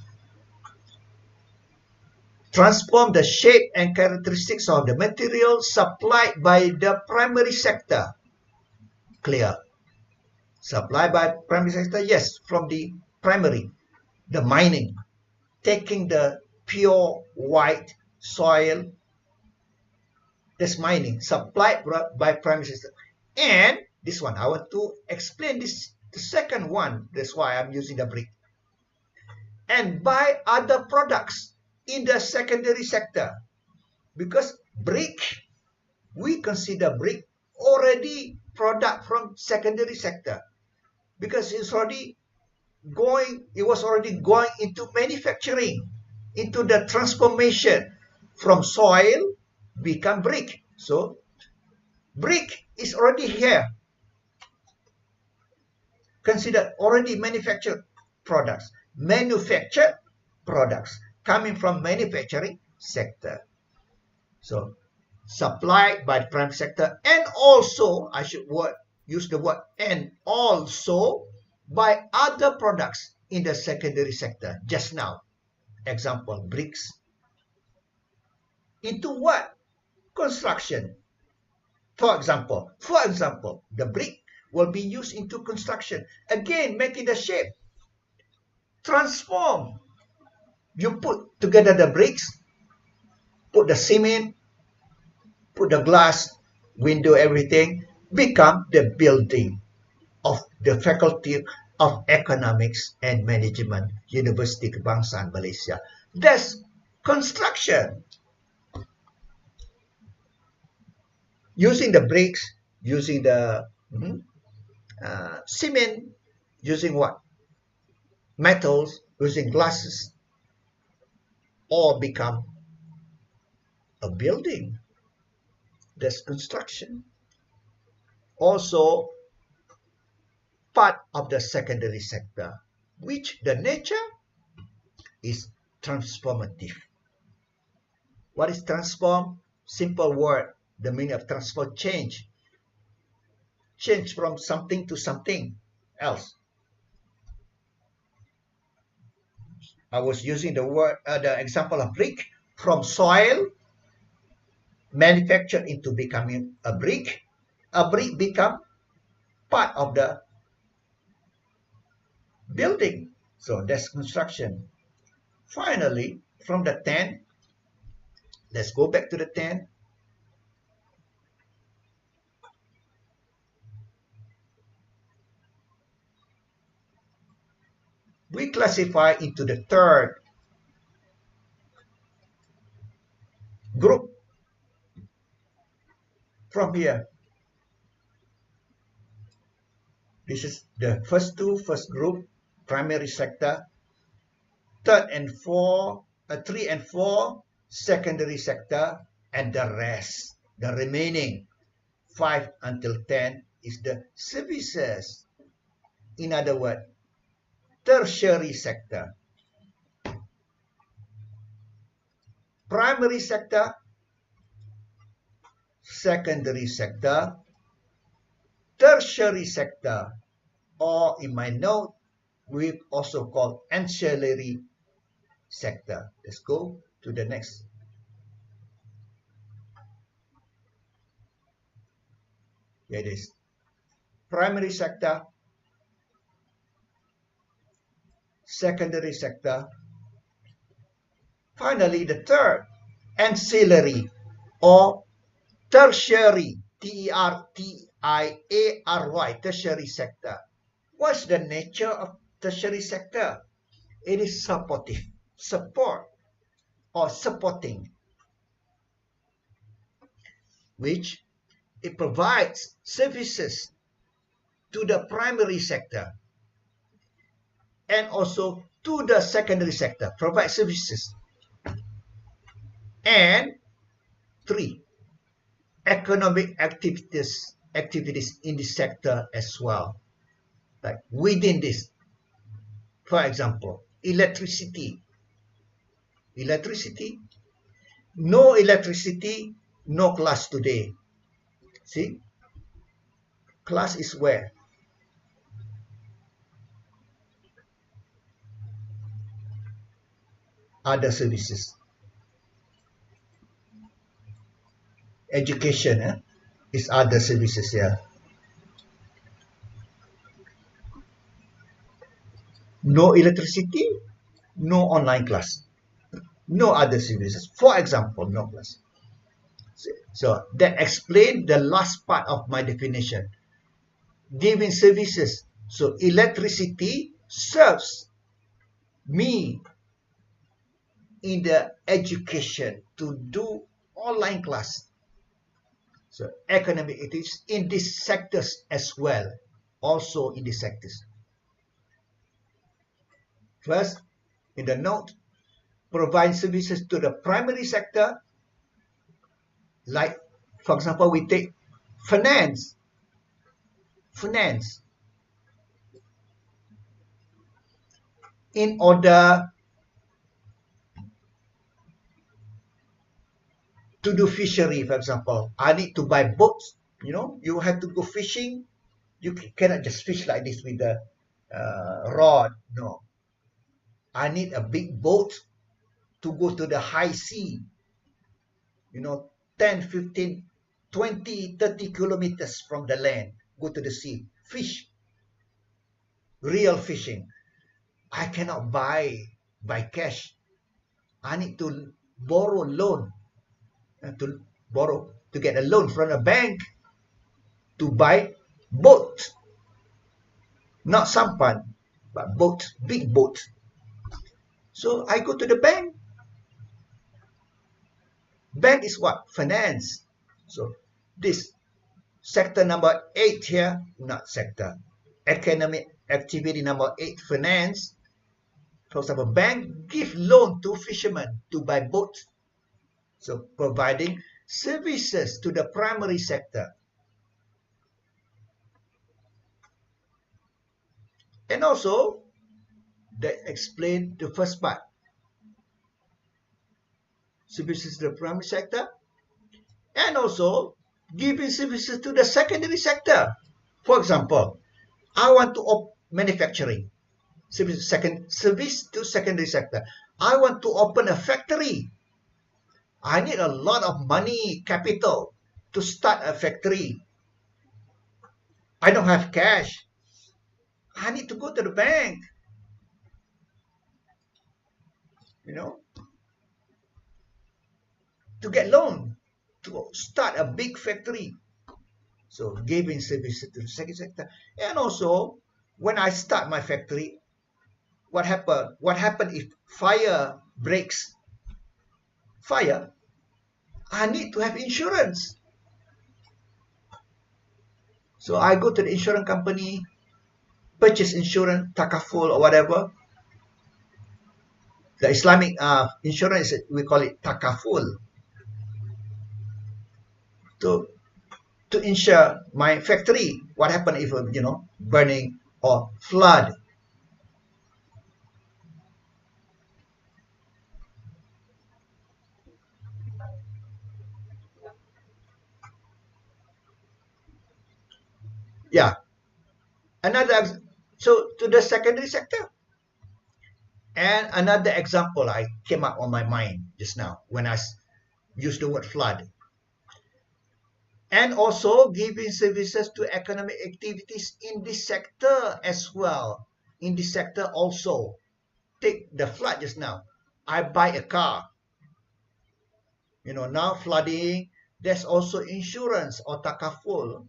Transform the shape and characteristics of the material supplied by the primary sector. Clear? Supplied by primary sector, yes, from the primary, the mining, taking the pure white soil, that's mining, supplied by primary sector. And this one, I want to explain this, the second one, that's why I'm using the brick. And by other products in the secondary sector, because brick, we consider brick already product from secondary sector, because it was already going into manufacturing, into the transformation from soil become brick. So brick is already here, considered already manufactured products coming from manufacturing sector. So supplied by the primary sector, and also I should use the word and also by other products in the secondary sector. Just now, example, bricks. Into what? Construction. For example, the brick will be used into construction. Again, making the shape. Transform. You put together the bricks, put the cement, put the glass, window, everything, become the building of the Faculty of Economics and Management, University Kebangsaan Malaysia. That's construction. Using the bricks, using the cement, using what? Metals, using glasses, all become a building. That's construction. also part of the secondary sector, which the nature is transformative. What is transform? Simple word. The meaning of transform, change. Change from something to something else. I was using the example of brick, from soil manufactured into becoming a brick become part of the building. So that's construction. Finally, from the 10, let's go back to the 10. We classify into the third group from here. This is the first group, primary sector. 3 and 4, secondary sector, and the rest, the remaining 5 until 10 is the services. In other words, tertiary sector. Primary sector, secondary sector, tertiary sector, or in my note, we also call ancillary sector. Let's go to the next. Here it is. Primary sector, secondary sector. Finally, the third, ancillary or tertiary, T-E-R-T-I-A-R-Y, tertiary sector. What's the nature of tertiary sector? It is supportive, support or supporting, which it provides services to the primary sector and also to the secondary sector, provide services. And 3, economic activities in the sector as well. Like within this, for example, electricity. No electricity, no class today. See, class is where? Other services. Education is other services here. No electricity, no online class, no other services. For example, no class. So that explains the last part of my definition. Giving services. So electricity serves me in the education to do online class. So economic activities in these sectors as well, also in these sectors. First, in the note, provide services to the primary sector, like, for example, we take finance. In order to do fishery, for example, I need to buy boats. You know, you have to go fishing. You cannot just fish like this with the rod. No. I need a big boat to go to the high sea. You know, 10, 15, 20, 30 kilometers from the land. Go to the sea. Fish. Real fishing. I cannot buy by cash. I need to borrow loan. To get a loan from a bank to buy boat. Not sampan, but boat, big boat. So I go to the bank. Bank is what? Finance. So this sector number 8 here, not sector. Economic activity number 8, finance. For example, bank give loan to fishermen to buy boat. So providing services to the primary sector. And also, that explain the first part. Services to the primary sector, and also giving services to the secondary sector. For example, I want to manufacturing, service to secondary sector. I want to open a factory. I need a lot of money, capital, to start a factory. I don't have cash. I need to go to the bank, you know, to get loan to start a big factory. So giving services to the second sector. And also, when I start my factory, what happened if fire breaks? Fire, I need to have insurance. So I go to the insurance company, purchase insurance, takaful or whatever. The Islamic insurance, we call it takaful. To insure my factory. What happened if, burning or flood? Yeah. So to the secondary sector. And another example I came up on my mind just now when I used the word flood. And also giving services to economic activities in this sector as well. In this sector also. Take the flood just now. I buy a car. Now flooding, there's also insurance or takaful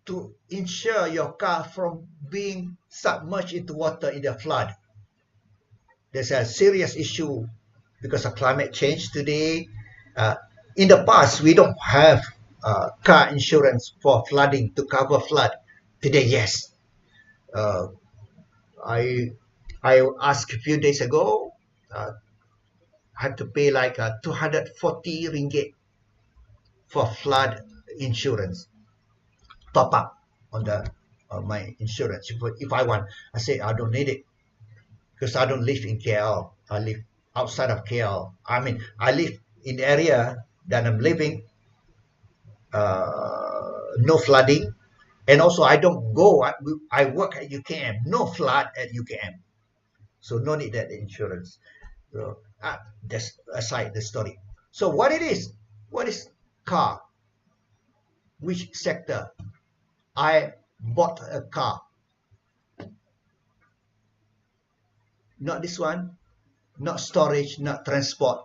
to insure your car from being submerged into water in the flood. There's a serious issue because of climate change today. In the past, we don't have car insurance for flooding to cover flood. Today, yes. I asked a few days ago, I had to pay like 240 ringgit for flood insurance. Top up on my insurance. If I want, I say I don't need it because I don't live in KL. I live outside of KL. I mean, I live in the area that I'm living, no flooding, and also I don't go. I work at UKM, no flood at UKM, so no need that insurance. So just aside the story. So what it is? What is car? Which sector? I bought a car. Not this one, not storage, not transport.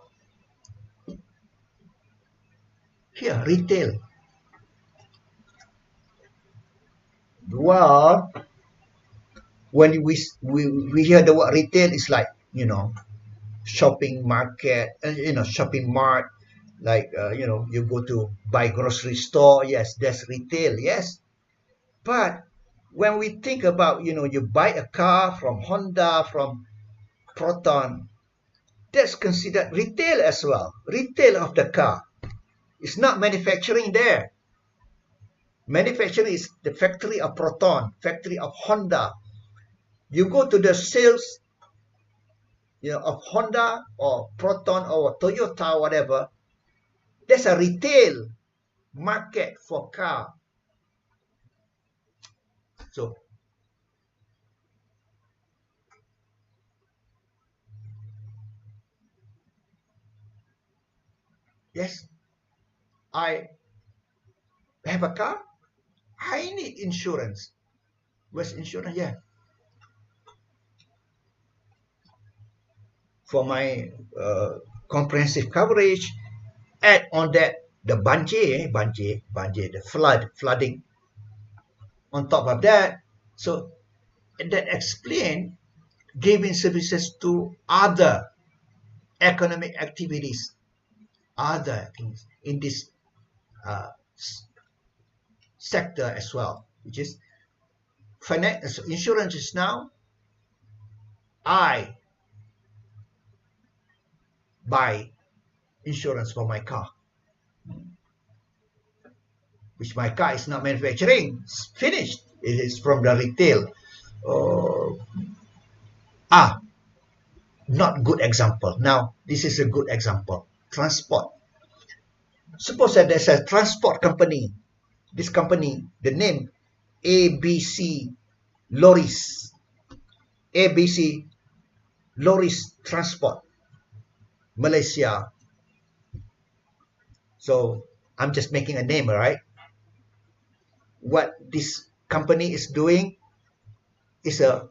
Here, retail. Well, when we hear the word retail, it's like, shopping market, shopping mart, like, you go to buy grocery store. Yes, that's retail. Yes. But when we think about, you buy a car from Honda, from Proton, that's considered retail as well. Retail of the car. It's not manufacturing there. Manufacturing is the factory of Proton, factory of Honda. You go to the sales, of Honda or Proton or Toyota, whatever. There's a retail market for car. So yes, I have a car. I need insurance. Where's insurance? Yeah. For my comprehensive coverage, add on that the banjir, the flooding. On top of that, so that explain giving services to other economic activities, other things in this sector as well, which is finance. Insurance is now I buy insurance for my car, which my car is not manufacturing. It's finished. It is from the retail. uh, ah, not good example. Now, this is a good example. Transport. Suppose that there's a transport company. This company, the name ABC Lorries. ABC Lorries Transport, Malaysia. So I'm just making a name, right? What this company is doing is a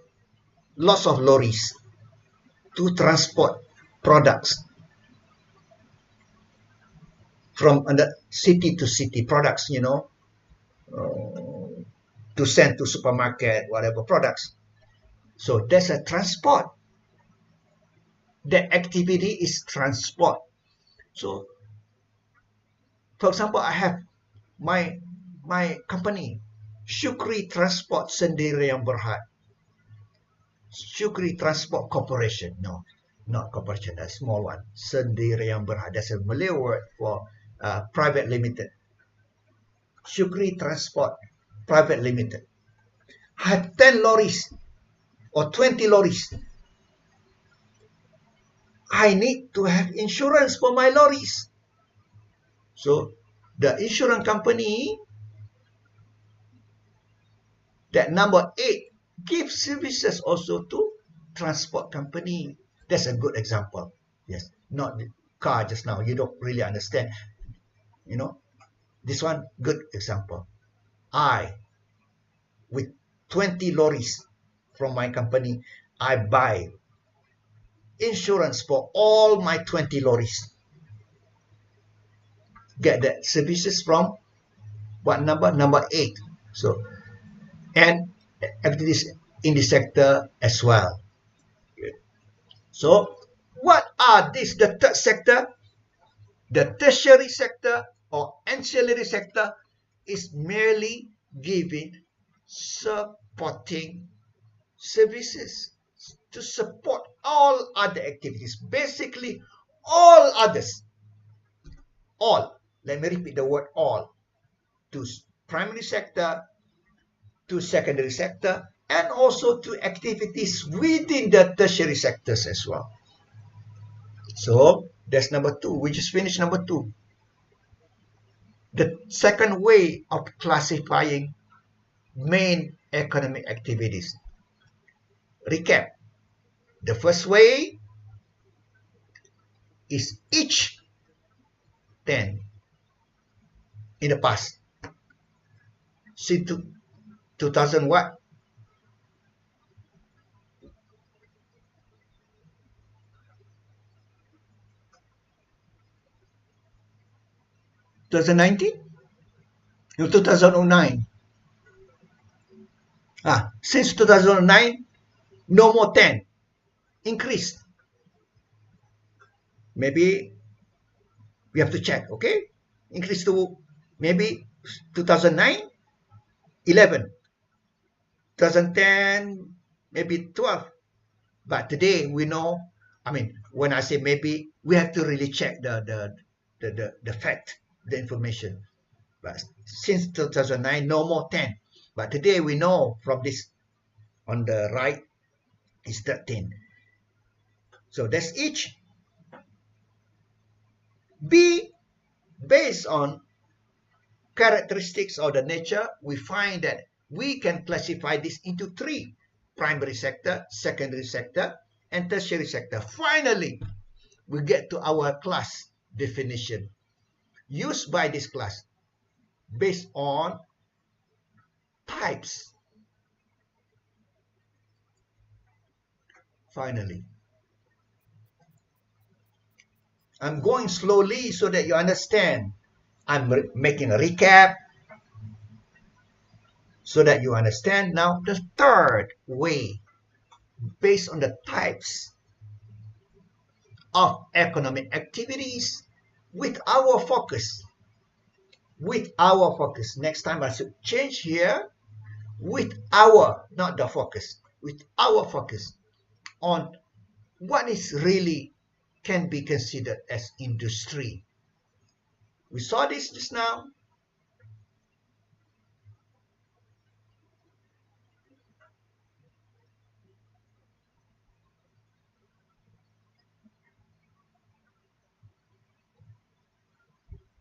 lots of lorries to transport products from city to city, products, to send to supermarket, whatever products. So there's a transport. The activity is transport. So, for example, I have my company, Syukri Transport Sendiri yang Berhad. Syukri Transport Corporation. No, not corporation, a small one. Sendiri yang Berhad. That's a Malay word for private limited. Syukri Transport Private Limited. I have 10 lorries or 20 lorries. I need to have insurance for my lorries. So the insurance company, that number 8, gives services also to transport company. That's a good example. Yes, not the car just now. You don't really understand. This one, good example. I, with 20 lorries from my company, I buy insurance for all my 20 lorries. Get that services from what number? Number 8. So, and activities in the sector as well. So, what are these? The third sector, the tertiary sector or ancillary sector, is merely giving supporting services to support all other activities. Basically, all others. All. Let me repeat the word all. To primary sector, to secondary sector, and also to activities within the tertiary sectors as well. So that's number 2. We just finished number 2. The second way of classifying main economic activities. Recap. The first way is each 10 in the past. Since 2000 what? 2019? No, 2009. Since 2009, no more 10. Increased. Maybe we have to check, okay? Increased to maybe 2009, 11. 2010, maybe 12. But today we know, when I say maybe, we have to really check the fact, the information. But since 2009, no more 10. But today we know from this on the right is 13. So that's each. B, based on characteristics of the nature, we find that we can classify this into 3: primary sector, secondary sector, and tertiary sector. Finally, we get to our class definition used by this class based on types. Finally, I'm going slowly so that you understand. I'm making a recap so that you understand. Now, the third way, based on the types of economic activities with our focus. Next time I should change here. With our, not the focus, with our focus on what is really can be considered as industry. We saw this just now.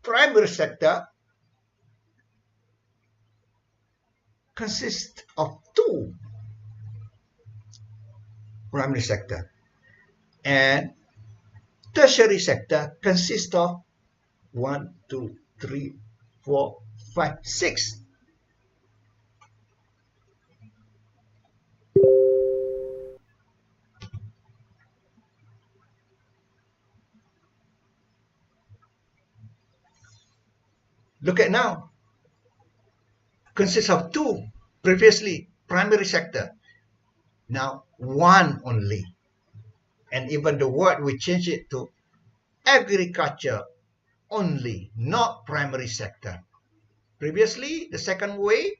Primary sector consists of two primary sector, and tertiary sector consists of 1, 2, 3, 4, 5, 6. Look at now. Consists of two. Previously, primary sector. Now, one only. And even the word, we change it to agriculture only, not primary sector. Previously, the second way,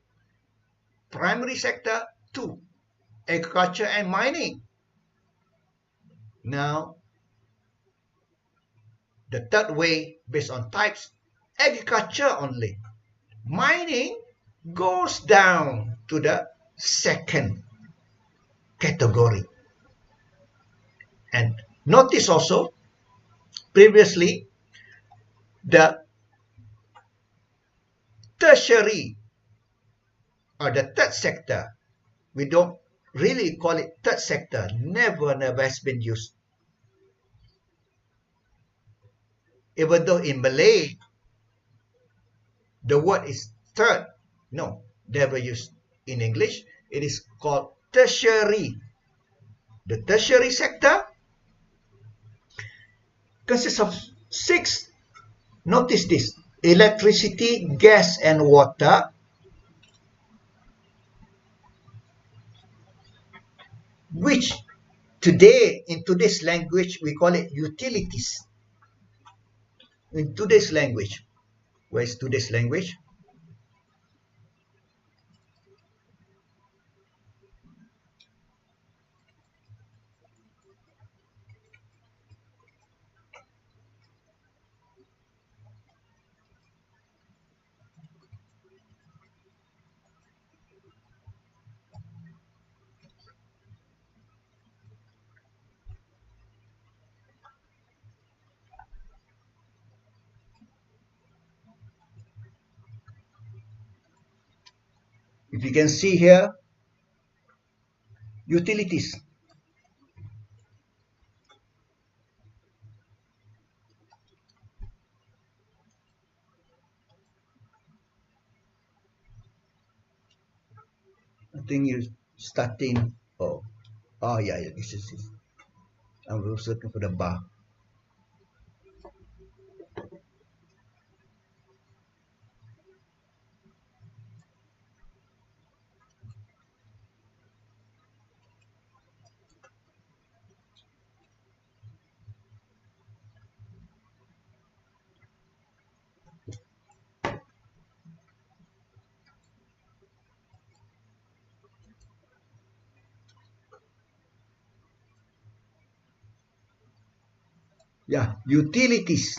primary sector, two. Agriculture and mining. Now, the third way, based on types, agriculture only. Mining goes down to the second category. And notice also, previously, the tertiary or the third sector, we don't really call it third sector, never has been used. Even though in Malay, the word is third, no, never used in English. It is called tertiary. The tertiary sector consists of 6. Notice this: electricity, gas, and water, which today, in today's language, we call it utilities. In today's language, where is today's language? If you can see here, utilities. I think you're starting. Oh, yeah, this is it. I'm looking for the bar. Yeah, utilities.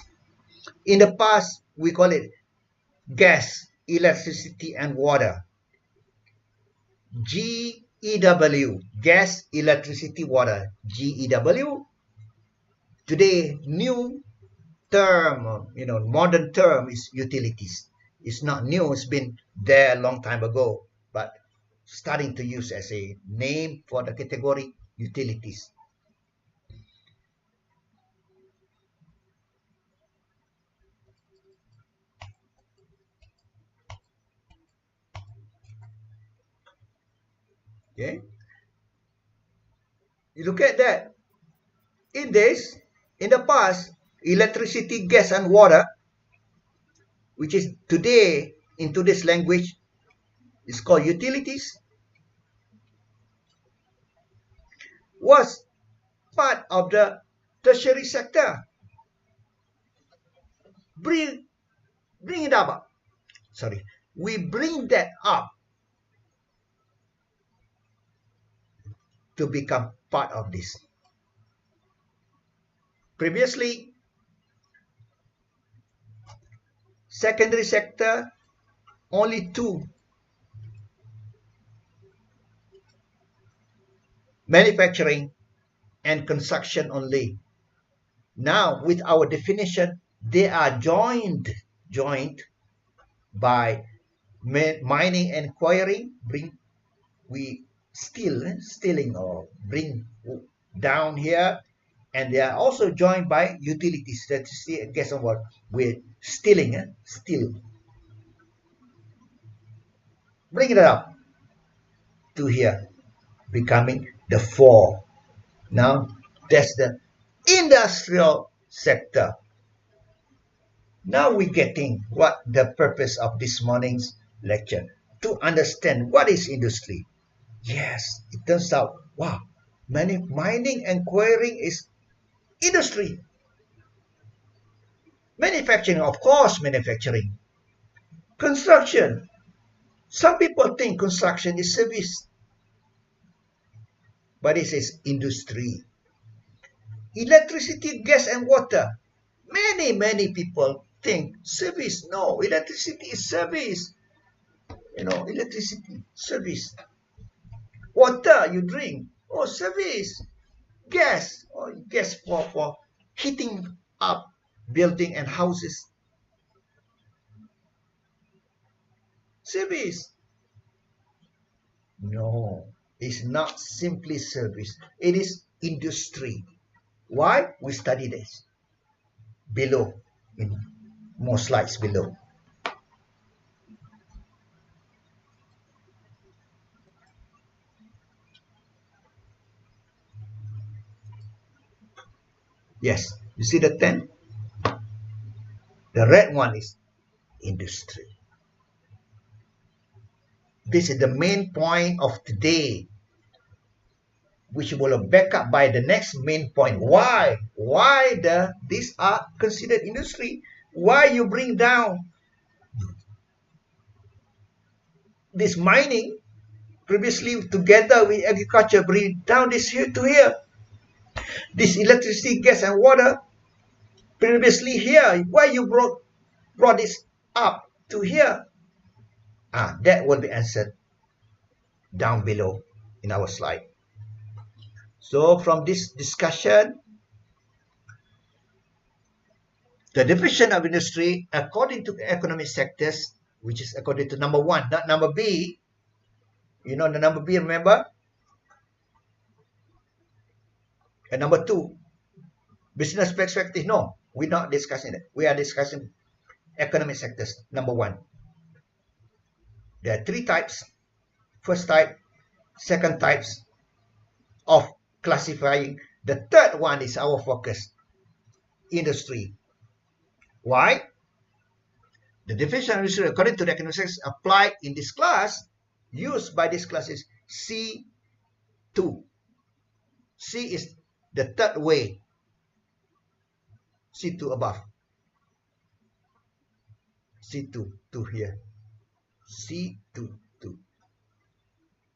In the past, we call it gas, electricity, and water. GEW, gas, electricity, water. GEW. Today, new term, modern term is utilities. It's not new. It's been there a long time ago, but starting to use as a name for the category utilities. Okay, you look at that. In the past, electricity, gas, and water, which is today, in today's language, is called utilities, was part of the tertiary sector. Bring it up. Sorry, we bring that up to become part of this. Previously, secondary sector, only 2. Manufacturing and construction only. Now, with our definition, they are joined joined by mining and quarrying, stealing or bring down here, and they are also joined by utilities, electricity and gas and water, with stealing, bring it up to here, becoming the 4. Now, that's the industrial sector. Now we're getting what the purpose of this morning's lecture, to understand what is industry. Yes, it turns out, wow, mining and quarrying is industry. Manufacturing, of course, manufacturing. Construction. Some people think construction is service, but this is industry. Electricity, gas, and water. Many people think service. No, electricity is service. Electricity, service. Water, you drink. Oh, service. Gas. Oh, gas for heating up building and houses. Service. No, it's not simply service. It is industry. Why? We study this below, in more slides below. Yes, you see the 10? The red one is industry. This is the main point of today, which will back up by the next main point. Why? Why these are considered industry? Why you bring down this mining previously together with agriculture, bring down this here to here? This electricity, gas, and water previously here. Why you brought this up to here? That will be answered down below in our slide. So from this discussion, the division of industry according to economic sectors, which is according to number 1, not number B. You know the number B, remember? And number 2, business perspective. No, we're not discussing that. We are discussing economic sectors, number 1. There are 3 types. First type, second types of classifying. The third one is our focus, industry. Why? The definition of industry according to the economic sectors applied in this class, used by this class, is C2. C is the third way. C2 above. C2 to here. C2 to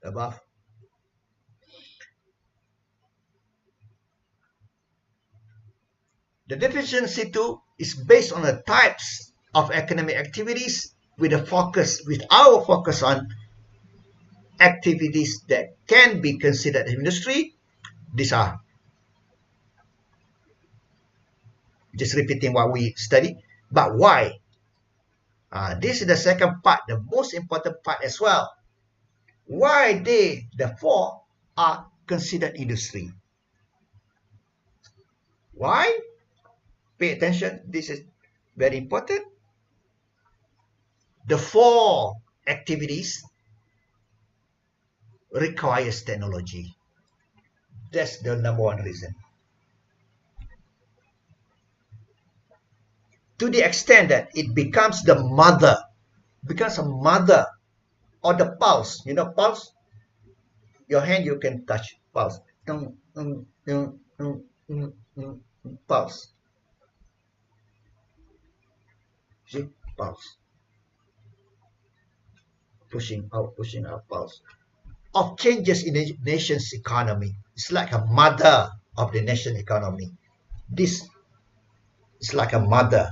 above. The definition C2 is based on the types of economic activities with our focus on activities that can be considered industry. These are, just repeating what we studied, but why? This is the second part, the most important part as well. Why the 4 are considered industry? Why? Pay attention, this is very important. The 4 activities requires technology. That's the number 1 reason. To the extent that it becomes the mother, or the pulse. You know pulse? Your hand, you can touch pulse. Pulse. See? Pulse. Pushing out pulse. Of changes in the nation's economy. It's like a mother of the national economy. This is like a mother.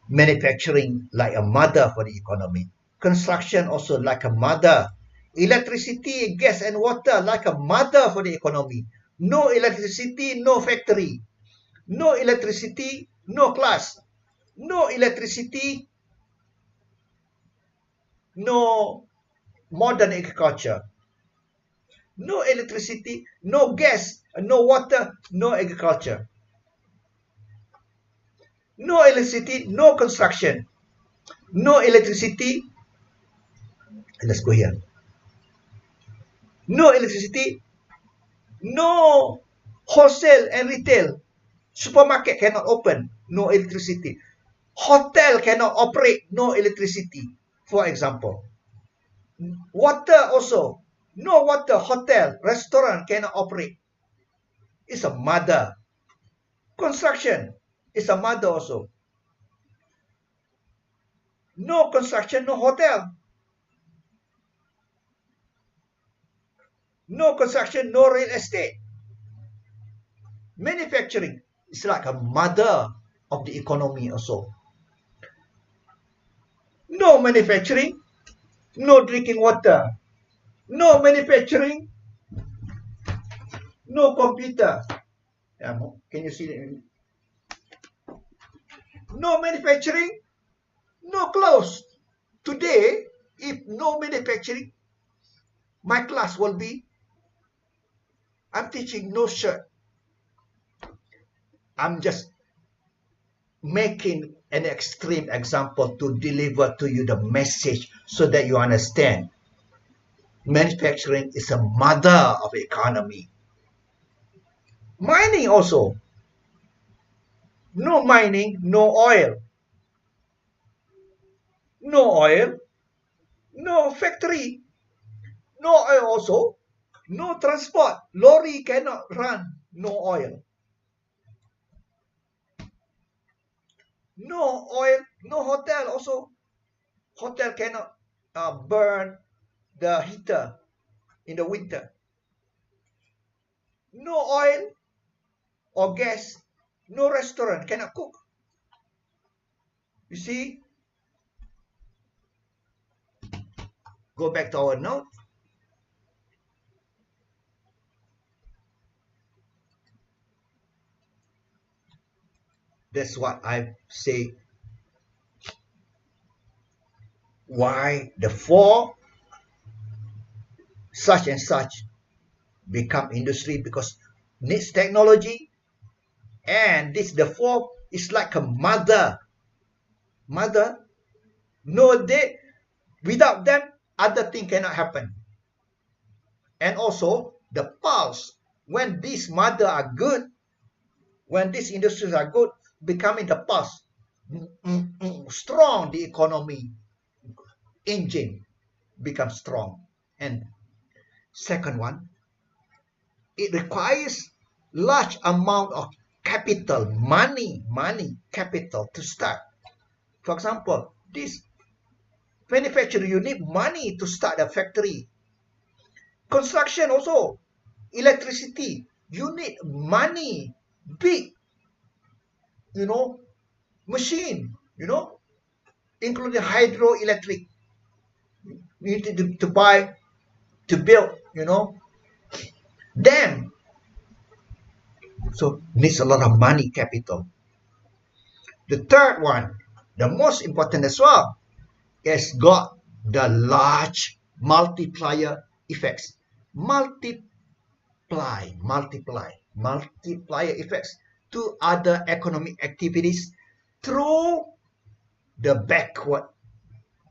Manufacturing like a mother for the economy. Construction also like a mother. Electricity, gas, and water like a mother for the economy. No electricity, no factory. No electricity, no class. No electricity, no modern agriculture. No electricity, no gas, no water, no agriculture. No electricity, no construction. No electricity. Let's go here. No electricity, no wholesale and retail. Supermarket cannot open, no electricity. Hotel cannot operate, no electricity, for example. Water also, no water, hotel, restaurant cannot operate. It's a mother. Construction is a mother also. No construction, no hotel. No construction, no real estate. Manufacturing is like a mother of the economy also. No manufacturing, no drinking water. No manufacturing, no computer. Can you see that? No manufacturing, no clothes. Today, if no manufacturing, my class will be, I'm teaching no shirt. I'm just making an extreme example to deliver to you the message so that you understand. Manufacturing is a mother of economy. Mining also. No mining, no oil. No oil, no factory. No oil also. No transport. Lorry cannot run. No oil. No oil, no hotel also. Hotel cannot burn the heater in the winter. No oil or gas. No restaurant cannot cook. You see? Go back to our note. That's what I say. Why the four such and such become industry, because needs technology, and this the four is like a mother. No, they without them other thing cannot happen. And also the pulse, when these mother are good, when these industries are good, becoming the pulse, strong, the economy engine becomes strong. And second one, it requires large amount of capital, money, capital to start. For example, this manufacturer, you need money to start a factory. Construction also, electricity, you need money, big, machine, including hydroelectric. You need to buy, to build, dam. So needs a lot of money, capital. The third one, the most important as well, has got the large multiplier effects. Multiplier effects to other economic activities through the backward,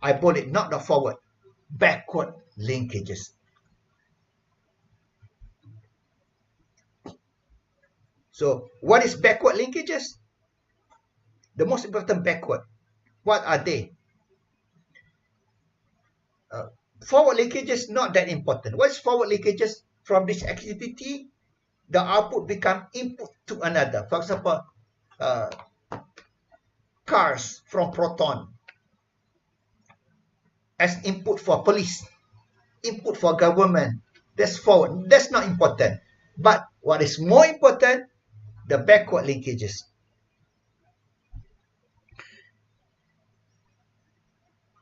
I call it not the forward, backward linkages. So what is backward linkages? The most important backward, what are they? Forward linkages, not that important. What is forward linkages? From this activity, the output become input to another. For example, cars from proton as input for police, input for government. That's forward. That's not important. But what is more important, the backward linkages.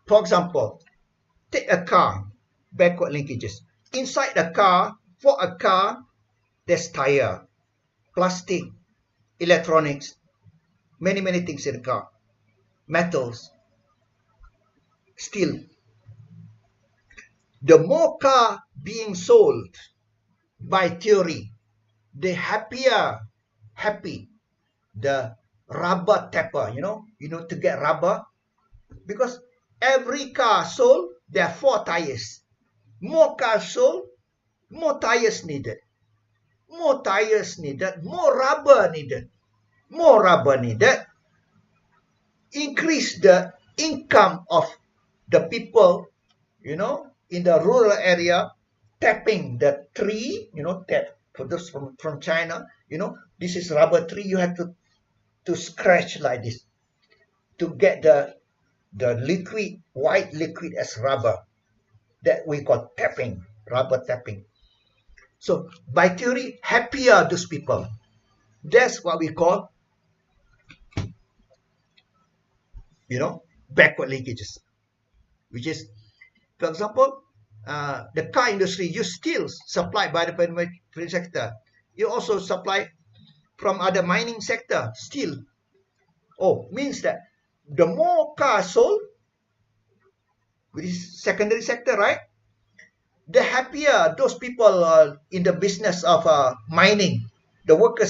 For example, take a car, backward linkages. Inside the car, for a car, there's tire, plastic, electronics, many things in the car. metals, steel. The more car being sold by theory, the happy the rubber tapper, to get rubber, because every car sold, there are 4 tires. More cars sold, more tires needed. More tires needed, more rubber needed. More rubber needed, increase the income of the people, in the rural area, tapping the tree, tap, for those from China, this is rubber tree, you have to scratch like this to get the liquid, white liquid as rubber, that we call tapping, rubber tapping. So by theory, happier those people. That's what we call, backward linkages, which is, for example, the car industry use steel supplied by the private sector. You also supply from other mining sector, steel. Means that the more cars sold, which is secondary sector, right? The happier those people in the business of mining, the workers